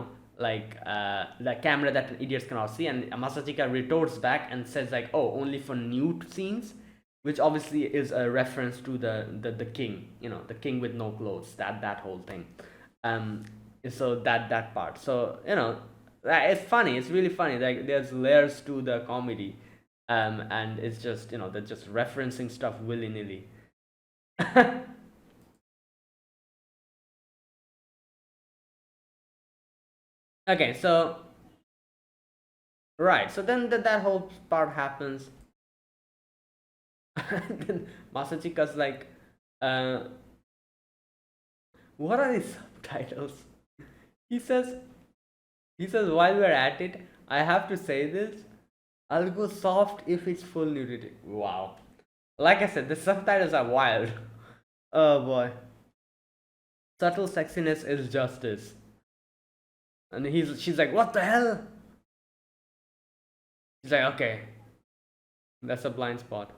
camera that idiots cannot see. And Masachika retorts back and says like, oh, only for nude scenes, which obviously is a reference to the king, the king with no clothes, that whole thing. So that part. So it's funny. It's really funny. Like there's layers to the comedy. And it's just they're just referencing stuff willy nilly. Okay, so right, so then that whole part happens. Then Masachika's like, what are these subtitles? He says, while we're at it, I have to say this. I'll go soft if it's full nudity. Wow. Like I said, the subtitles are wild. Oh boy. Subtle sexiness is justice. And she's like, what the hell? He's like, okay. That's a blind spot.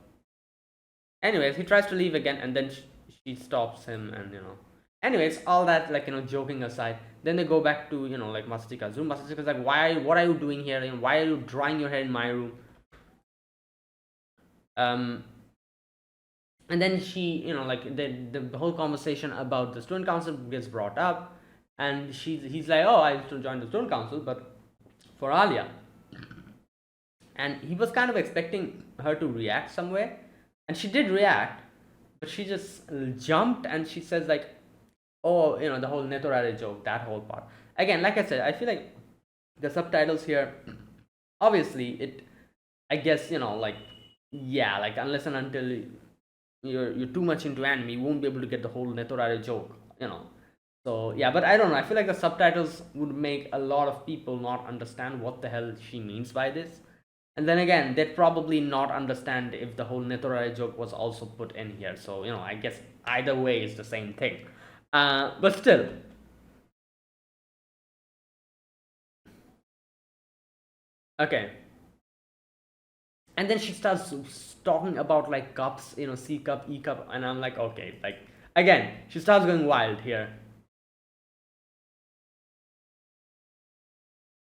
Anyways, he tries to leave again, and then she stops him, and Anyways, all that, like, joking aside, then they go back to, like, Masachika's room. Masachika's like, what are you doing here? Why are you drying your hair in my room? And then she, like, the whole conversation about the student council gets brought up, and he's like, oh, I still join the student council, but for Alya. And he was kind of expecting her to react somewhere, and she did react, but she just jumped, and she says like, oh, the whole Netorare joke, that whole part. Again, like I said, I feel like the subtitles here, obviously, I guess, like, yeah, like, unless and until you're too much into anime, you won't be able to get the whole Netorare joke, So, yeah, but I don't know. I feel like the subtitles would make a lot of people not understand what the hell she means by this. And then again, they'd probably not understand if the whole Netorare joke was also put in here. So, I guess either way is the same thing. But still. Okay. And then she starts talking about like cups, C cup, E cup, and I'm like, okay, like, again, she starts going wild here.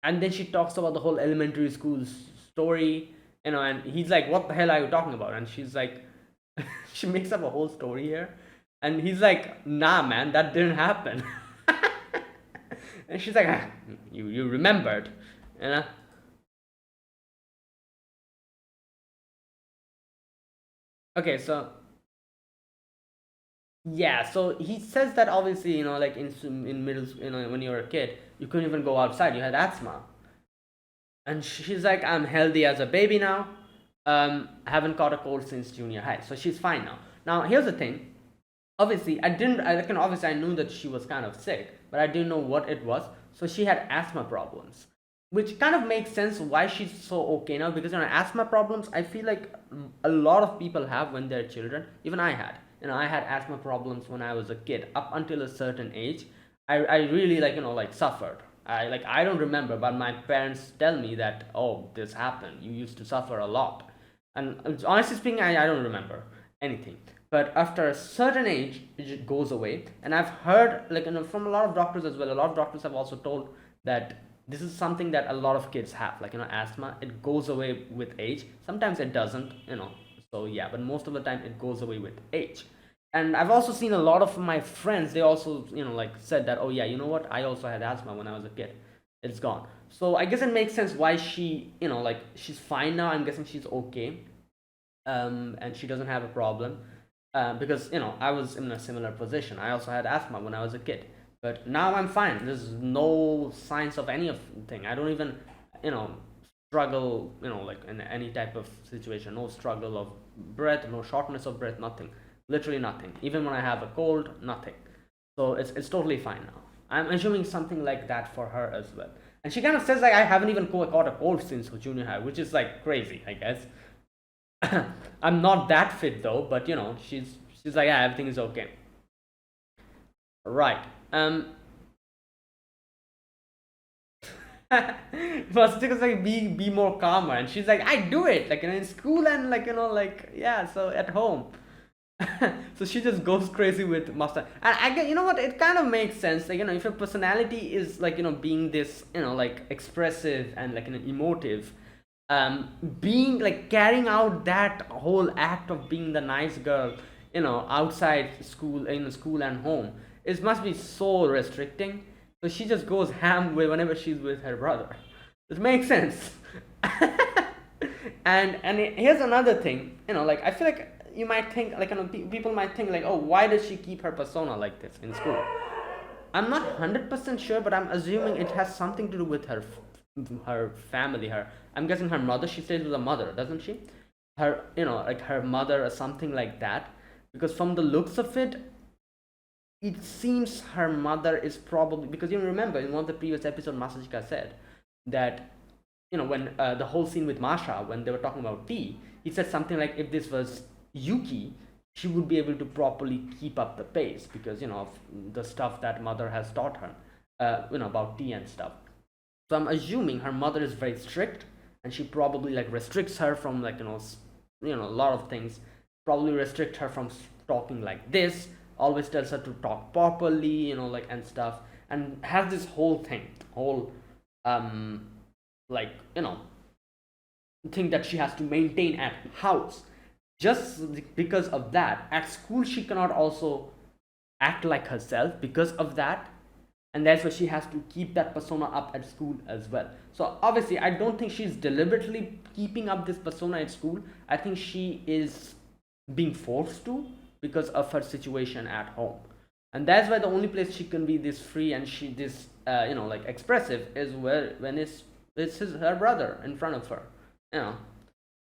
And then she talks about the whole elementary school story, and he's like, what the hell are you talking about? And she's like, she makes up a whole story here, and he's like, nah, man, that didn't happen. And she's like, you remembered, you know. Okay, so yeah, so he says that obviously, like in middle, when you were a kid, you couldn't even go outside. You had asthma, and she's like, I'm healthy as a baby now. I haven't caught a cold since junior high, so she's fine now. Now here's the thing. Obviously, I didn't. I reckon obviously I knew that she was kind of sick, but I didn't know what it was. So she had asthma problems, which kind of makes sense why she's so okay now. Because asthma problems, I feel like a lot of people have when they're children. Even I had. I had asthma problems when I was a kid. Up until a certain age, I really like suffered. I don't remember, but my parents tell me that, oh, this happened. You used to suffer a lot, and honestly speaking, I don't remember anything. But after a certain age, it goes away. And I've heard from a lot of doctors as well. A lot of doctors have also told that this is something that a lot of kids have, asthma. It goes away with age. Sometimes it doesn't, so yeah, but most of the time it goes away with age. And I've also seen a lot of my friends, they also said that, oh yeah, you know what, I also had asthma when I was a kid. It's gone. So I guess it makes sense why she, she's fine now. I'm guessing she's okay. And she doesn't have a problem. Because I was in a similar position. I also had asthma when I was a kid, but now I'm fine. There's no signs of anything. I don't even you know struggle, like in any type of situation. No struggle of breath, no shortness of breath, nothing. Literally nothing. Even when I have a cold, nothing. So it's totally fine now. I'm assuming something like that for her as well. And she kind of says like, I haven't even caught a cold since junior high, which is like crazy, I guess. I'm not that fit though, but she's like, yeah, everything is okay. Right. First thing is like, be more calmer, and she's like, I do it like in school and like yeah, so at home. So she just goes crazy with Mustang, and I get, what, it kind of makes sense. Like, if your personality is like being this, like expressive and like emotive, being like carrying out that whole act of being the nice girl, outside school, in school and home, it must be so restricting. So she just goes ham whenever she's with her brother. It makes sense. And here's another thing, like I feel like you might think like, people might think like, oh, why does she keep her persona like this in school? I'm not 100% sure, but I'm assuming it has something to do with her family. I'm guessing her mother. She stays with a mother, doesn't she? Her, like her mother or something like that. Because from the looks of it, it seems her mother is probably, because remember in one of the previous episodes, Masachika said that, when the whole scene with Masha, when they were talking about tea, he said something like, if this was Yuki, she would be able to properly keep up the pace because of the stuff that mother has taught her, about tea and stuff. So I'm assuming her mother is very strict, and she probably like restricts her from like a lot of things. Probably restrict her from talking like this. Always tells her to talk properly, like and stuff, and has this whole um like thing that she has to maintain at house. Just because of that, at school she cannot also act like herself because of that, and that's why she has to keep that persona up at school as well. So obviously I don't think she's deliberately keeping up this persona at school. I think she is being forced to because of her situation at home, and that's why the only place she can be this free and she this like expressive is where when it's her brother in front of her, you know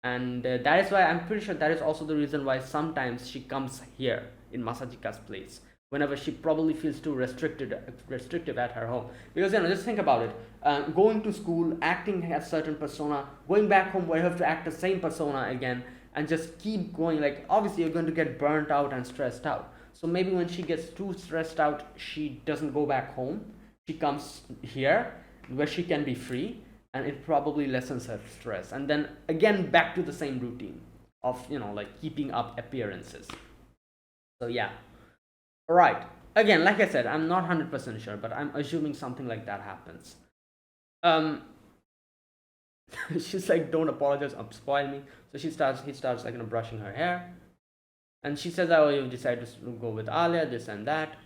and that is why I'm pretty sure that is also the reason why sometimes she comes here in Masachika's place whenever she probably feels too restrictive at her home. Because just think about it, going to school, acting a certain persona, going back home where you have to act the same persona again, and just keep going. Like obviously you're going to get burnt out and stressed out. So maybe when she gets too stressed out, she doesn't go back home. She comes here where she can be free, and it probably lessens her stress, and then again back to the same routine of like keeping up appearances. So yeah. Right. Again, like I said, I'm not 100% sure, but I'm assuming something like that happens. um she's like, don't apologize, spoil me. So he starts like brushing her hair, and she says, oh, you've decided to go with Alya, this and that.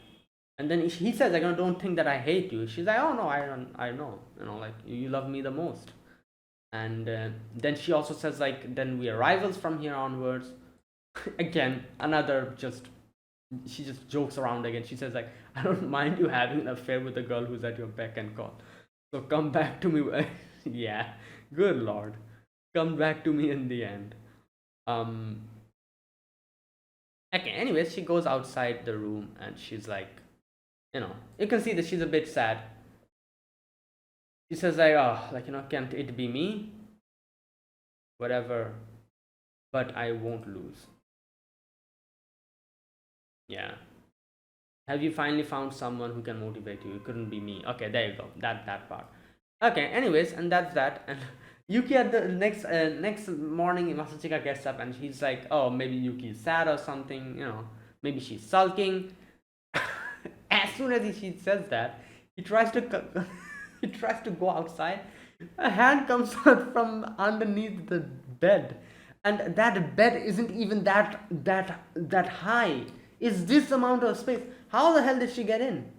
And then he says like, don't think that I hate you. She's like, oh no, I know, like you love me the most. And then she also says like, then we are rivals from here onwards. Again, another just she just jokes around again. She says like, I don't mind you having an affair with a girl who's at your beck and call. So come back to me. Yeah, good lord, come back to me in the end. Um. Okay. Anyways, she goes outside the room and she's like, you can see that she's a bit sad. She says like, oh, like can't it be me? Whatever, but I won't lose. Yeah. Have you finally found someone who can motivate you? It couldn't be me. Okay, there you go. That part. Okay. Anyways, and that's that. And Yuki at the next morning, Masachika gets up and he's like, "Oh, maybe Yuki's sad or something. Maybe she's sulking." As soon as she says that, he tries to he tries to go outside. A hand comes out from underneath the bed, and that bed isn't even that high. Is this amount of space? How the hell did she get in?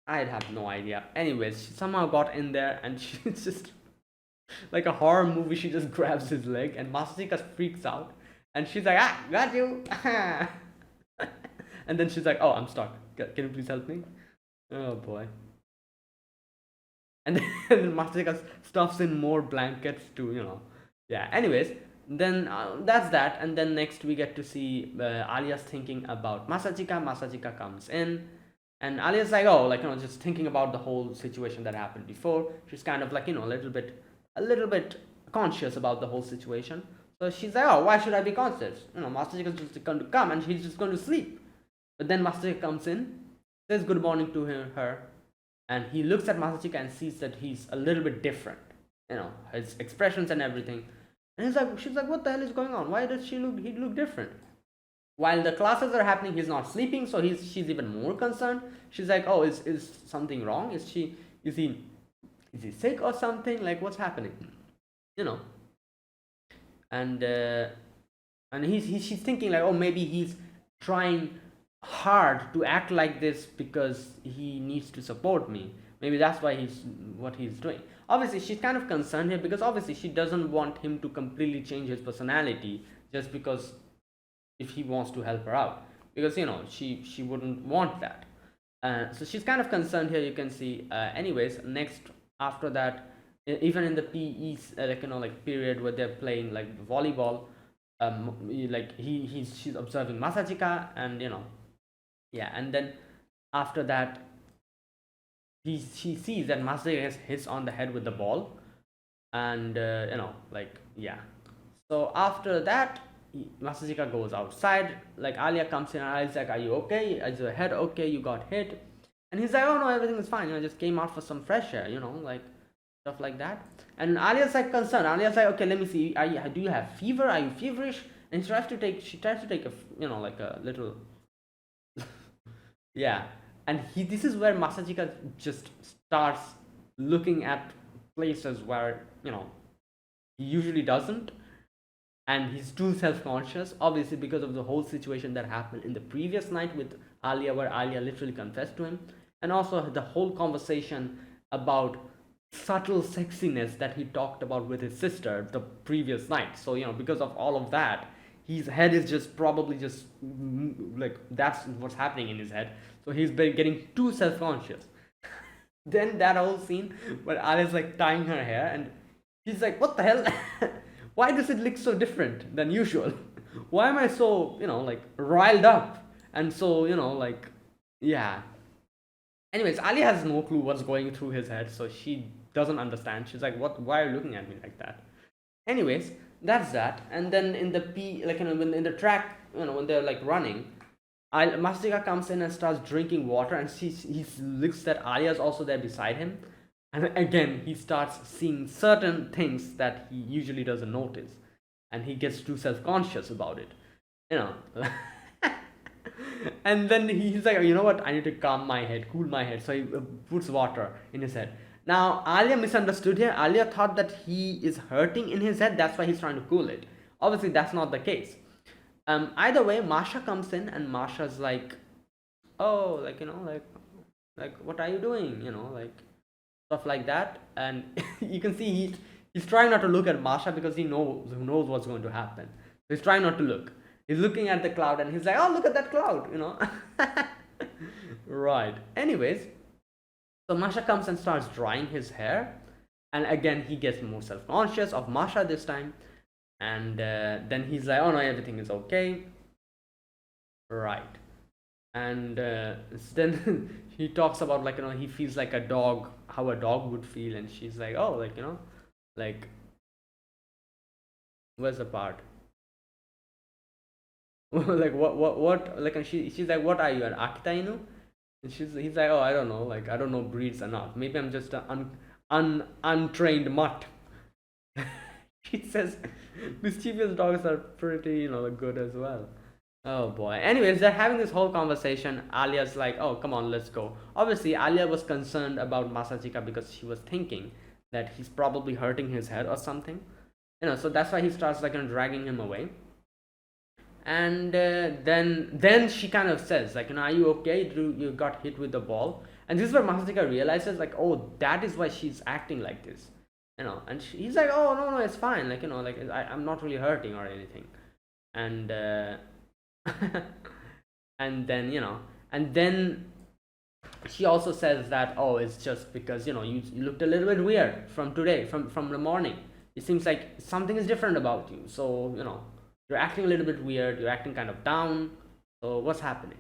I'd have no idea. Anyways, she somehow got in there, and she's just like a horror movie. She just grabs his leg, and Masachika freaks out, and she's like, "Ah, got you!" And then she's like, "Oh, I'm stuck. Can you please help me?" Oh boy. And then Masachika stuffs in more blankets to, yeah. Anyways, then that's that. And then next we get to see Alias thinking about Masachika. Masachika comes in, and Alia's like, oh, like, just thinking about the whole situation that happened before. She's kind of like, a little bit conscious about the whole situation. So she's like, oh, why should I be conscious? Masachika's just going to come and he's just going to sleep. But then Masachika comes in, says good morning to her, and he looks at Masachika and sees that he's a little bit different, his expressions and everything. And she's like, what the hell is going on? Why does he look different? While the classes are happening, he's not sleeping, so she's even more concerned. She's like, oh, is something wrong? Is he sick or something? Like, what's happening? You know. And she's thinking like, oh, maybe he's trying hard to act like this because he needs to support me. Maybe that's why he's doing. Obviously, she's kind of concerned here because obviously she doesn't want him to completely change his personality just because if he wants to help her out, because she wouldn't want that. So she's kind of concerned here. You can see. Anyways, next after that, even in the PE like period where they're playing like volleyball, like she's observing Masachika, and yeah, and then after that she sees that Masachika hits on the head with the ball, and like, yeah. So after that, Masachika goes outside. Like, Alya comes in and Alya's like, are you okay? Is your head okay? You got hit? And he's like, oh no, everything is fine. I just came out for some fresh air, like stuff like that. And Alya's like concerned. Alya's like, okay, let me see. Do you have fever? Are you feverish? And she tries to take a like a little yeah. And this is where Masachika just starts looking at places where he usually doesn't, and he's too self-conscious, obviously because of the whole situation that happened in the previous night with Alya, where Alya literally confessed to him, and also the whole conversation about subtle sexiness that he talked about with his sister the previous night. So because of all of that, his head is just probably just like, that's what's happening in his head. So he's been getting too self-conscious. Then that whole scene where Alya's like tying her hair, and he's like, what the hell? Why does it look so different than usual? Why am I so, like, riled up? And so, like, yeah. Anyways, Ali has no clue what's going through his head, so she doesn't understand. She's like, what? Why are you looking at me like that? Anyways, that's that. And then in the when in the track, when they're like running, Masachika comes in and starts drinking water, and he looks that Alya's also there beside him. And again, he starts seeing certain things that he usually doesn't notice. And he gets too self-conscious about it. And then he's like, you know what? I need to calm my head, cool my head. So he puts water in his head. Now, Alya misunderstood here. Alya thought that he is hurting in his head. That's why he's trying to cool it. Obviously, that's not the case. Either way, Masha comes in and Masha's like, oh, like, like, what are you doing? Like, stuff like that. And you can see he's trying not to look at Masha because he knows what's going to happen. So he's trying not to look. He's looking at the cloud and he's like, oh, look at that cloud, you know. Right. Anyways, so Masha comes and starts drying his hair, and again he gets more self-conscious of Masha this time, and then he's like, oh no, everything is okay. Right. And then he talks about, like, he feels like a dog, how a dog would feel, and she's like, oh, like, like, where's the part? Like, what, like, and she's like, what are you, an Akita Inu? And he's like, oh, I don't know, like, I don't know breeds enough, maybe I'm just an untrained mutt. She says mischievous dogs are pretty, good as well. Oh boy. Anyways, they're having this whole conversation. Alia's like, oh, come on, let's go. Obviously, Alia was concerned about Masachika because she was thinking that he's probably hurting his head or something. So that's why he starts, like, dragging him away. And then she kind of says, like, are you okay? You got hit with the ball? And this is where Masachika realizes, like, oh, that is why she's acting like this. And he's like, oh, no, no, it's fine. Like, like, I'm not really hurting or anything. And and then and then she also says that, oh, it's just because you looked a little bit weird from today, from the morning. It seems like something is different about you, so you're acting a little bit weird, you're acting kind of down, so what's happening?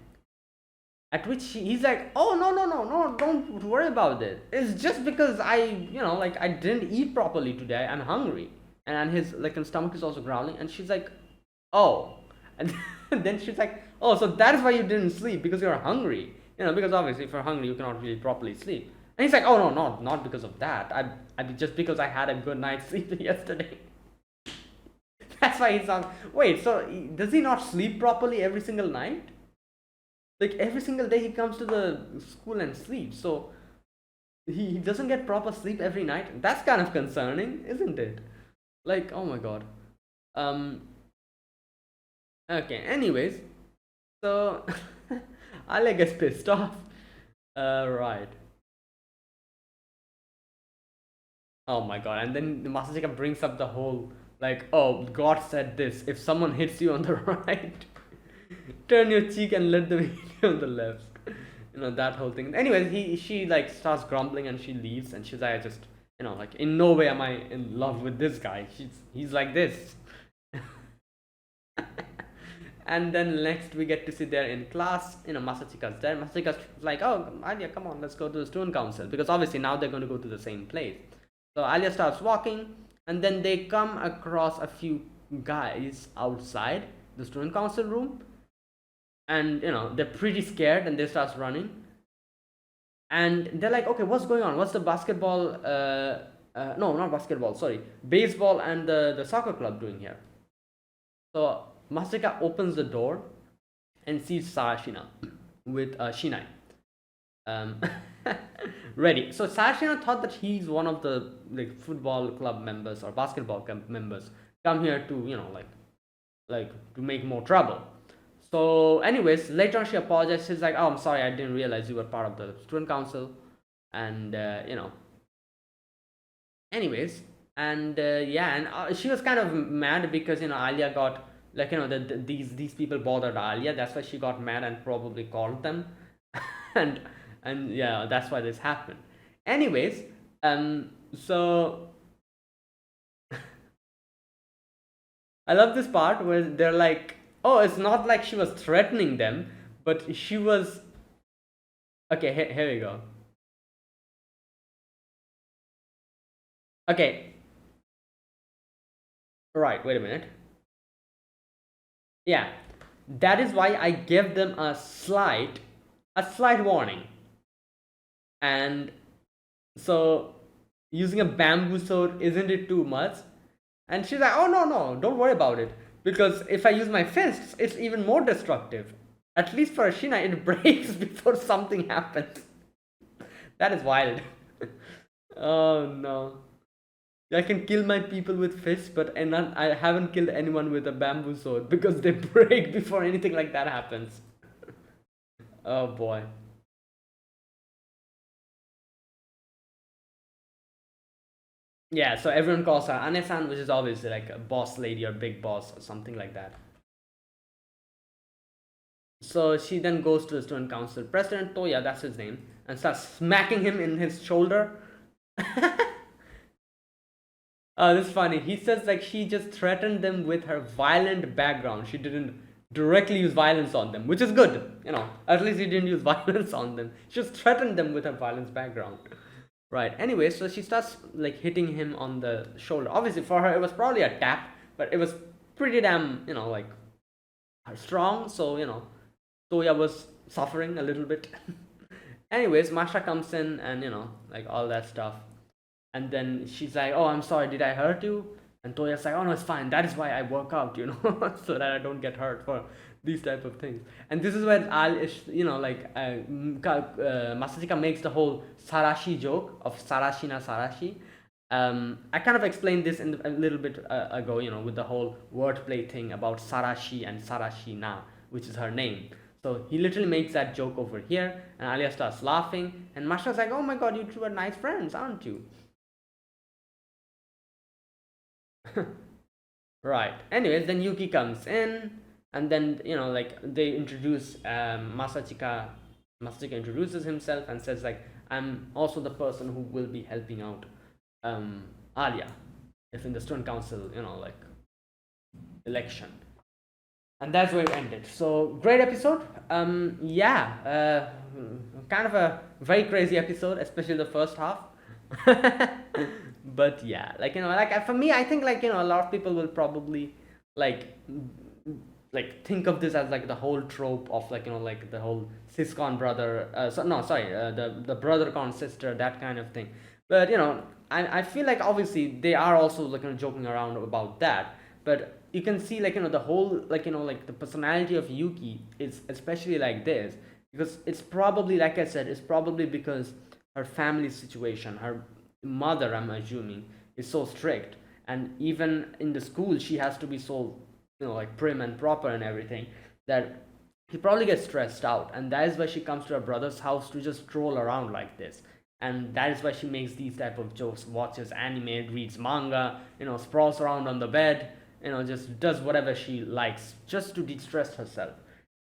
At which he's like, oh, no, no, no, no, don't worry about it, it's just because like, I didn't eat properly today, I'm hungry. And his, like, his stomach is also growling, and she's like, oh. And then she's like, oh, so that is why you didn't sleep, because you're hungry. Because obviously if you're hungry, you cannot really properly sleep. And he's like, oh, no, not because of that. I just because I had a good night's sleep yesterday. That's why he's on. Wait, so does he not sleep properly every single night? Like, every single day he comes to the school and sleeps. So he doesn't get proper sleep every night. That's kind of concerning, isn't it? Like, oh my god. Okay, anyways, so Alya gets pissed off. Right. Oh my god, and then Masachika brings up the whole, like, oh, God said this, if someone hits you on the right, turn your cheek and let them hit you on the left. That whole thing. Anyways, she, like, starts grumbling and she leaves, and she's like, I just, like, in no way am I in love with this guy. He's like this. And then next we get to see there in class, Masachika's there. Masachika's like, oh, Alya, come on, let's go to the student council, because obviously now they're going to go to the same place. So Alya starts walking, and then they come across a few guys outside the student council room, and they're pretty scared, and they start running, and they're like, okay, what's going on? What's the basketball? No, not basketball. Sorry, baseball and the soccer club doing here? So Masika opens the door and sees Sarashina with Shinai. Ready. So Sarashina thought that he's one of the, like, football club members or basketball club members come here to, like to make more trouble. So anyways, later on she apologizes. She's like, oh, I'm sorry, I didn't realize you were part of the student council. And anyways, and yeah, and she was kind of mad because Alya got, like, these people bothered Alya. That's why she got mad and probably called them. and yeah, that's why this happened. Anyways, so I love this part where they're like, oh, it's not like she was threatening them, but she was, okay, here we go. Okay, right, wait a minute. Yeah, that is why I gave them a slight warning. And so, using a bamboo sword, isn't it too much? And she's like, oh, no, no, don't worry about it, because if I use my fists, it's even more destructive. At least for Ashina, it breaks before something happens. That is wild. Oh no. I can kill my people with fists, but I haven't killed anyone with a bamboo sword, because they break before anything like that happens. Oh boy. Yeah, so everyone calls her Anesan, which is obviously like a boss lady or big boss or something like that. So she then goes to the student council president, Toya, that's his name, and starts smacking him in his shoulder. Oh, this is funny. He says like she just threatened them with her violent background. She didn't directly use violence on them, which is good. At least he didn't use violence on them. She just threatened them with her violence background. Right. Anyway, so she starts like hitting him on the shoulder. Obviously, for her, it was probably a tap, but it was pretty damn, like strong. So, Toya was suffering a little bit. Anyways, Masha comes in and, like all that stuff. And then she's like, "Oh, I'm sorry, did I hurt you?" And Toya's like, "Oh no, it's fine. That is why I work out, so that I don't get hurt for these type of things." And this is where Masachika makes the whole Sarashi joke of Sarashi na Sarashi. I kind of explained this a little bit ago, with the whole wordplay thing about Sarashi and Sarashina, which is her name. So he literally makes that joke over here, and Alya starts laughing, and Masha's like, "Oh my god, you two are nice friends, aren't you?" Right. Anyways, then Yuki comes in, and then like they introduce Masachika. Masachika introduces himself and says like, "I'm also the person who will be helping out Alya if in the student council like election." And that's where it ended. So great episode. Yeah, kind of a very crazy episode, especially the first half. But yeah, like like for me, I think like a lot of people will probably like think of this as like the whole trope of like like the whole cis con brother. No, sorry, the brother con sister, that kind of thing. But I feel like obviously they are also like joking around about that. But you can see like the whole like like the personality of Yuki is especially like this because it's probably, like I said, it's probably because her family situation, her mother, I'm assuming, is so strict, and even in the school she has to be so like prim and proper and everything, that he probably gets stressed out, and that is why she comes to her brother's house to just stroll around like this. And that is why she makes these type of jokes, watches anime, reads manga, sprawls around on the bed, just does whatever she likes just to de-stress herself,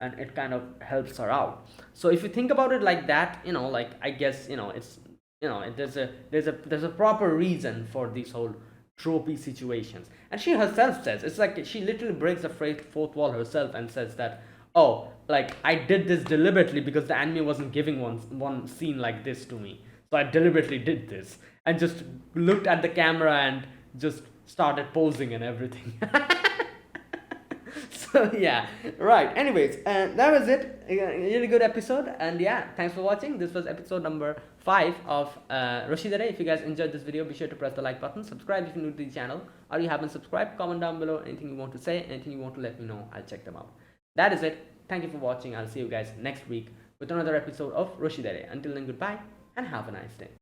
and it kind of helps her out. So if you think about it like that, like I guess it's there's a proper reason for these whole tropey situations. And she herself says, it's like she literally breaks the fourth wall herself and says that, "Oh, like I did this deliberately because the anime wasn't giving one scene like this to me, so I deliberately did this," and just looked at the camera and just started posing and everything. So yeah, right. Anyways, that was it. Really good episode, and yeah, thanks for watching. This was episode number 5 of Roshidere. If you guys enjoyed this video, be sure to press the like button, subscribe if you're new to the channel, or you haven't subscribed. Comment down below anything you want to say, anything you want to let me know. I'll check them out. That is it. Thank you for watching. I'll see you guys next week with another episode of Roshidere. Until then, goodbye and have a nice day.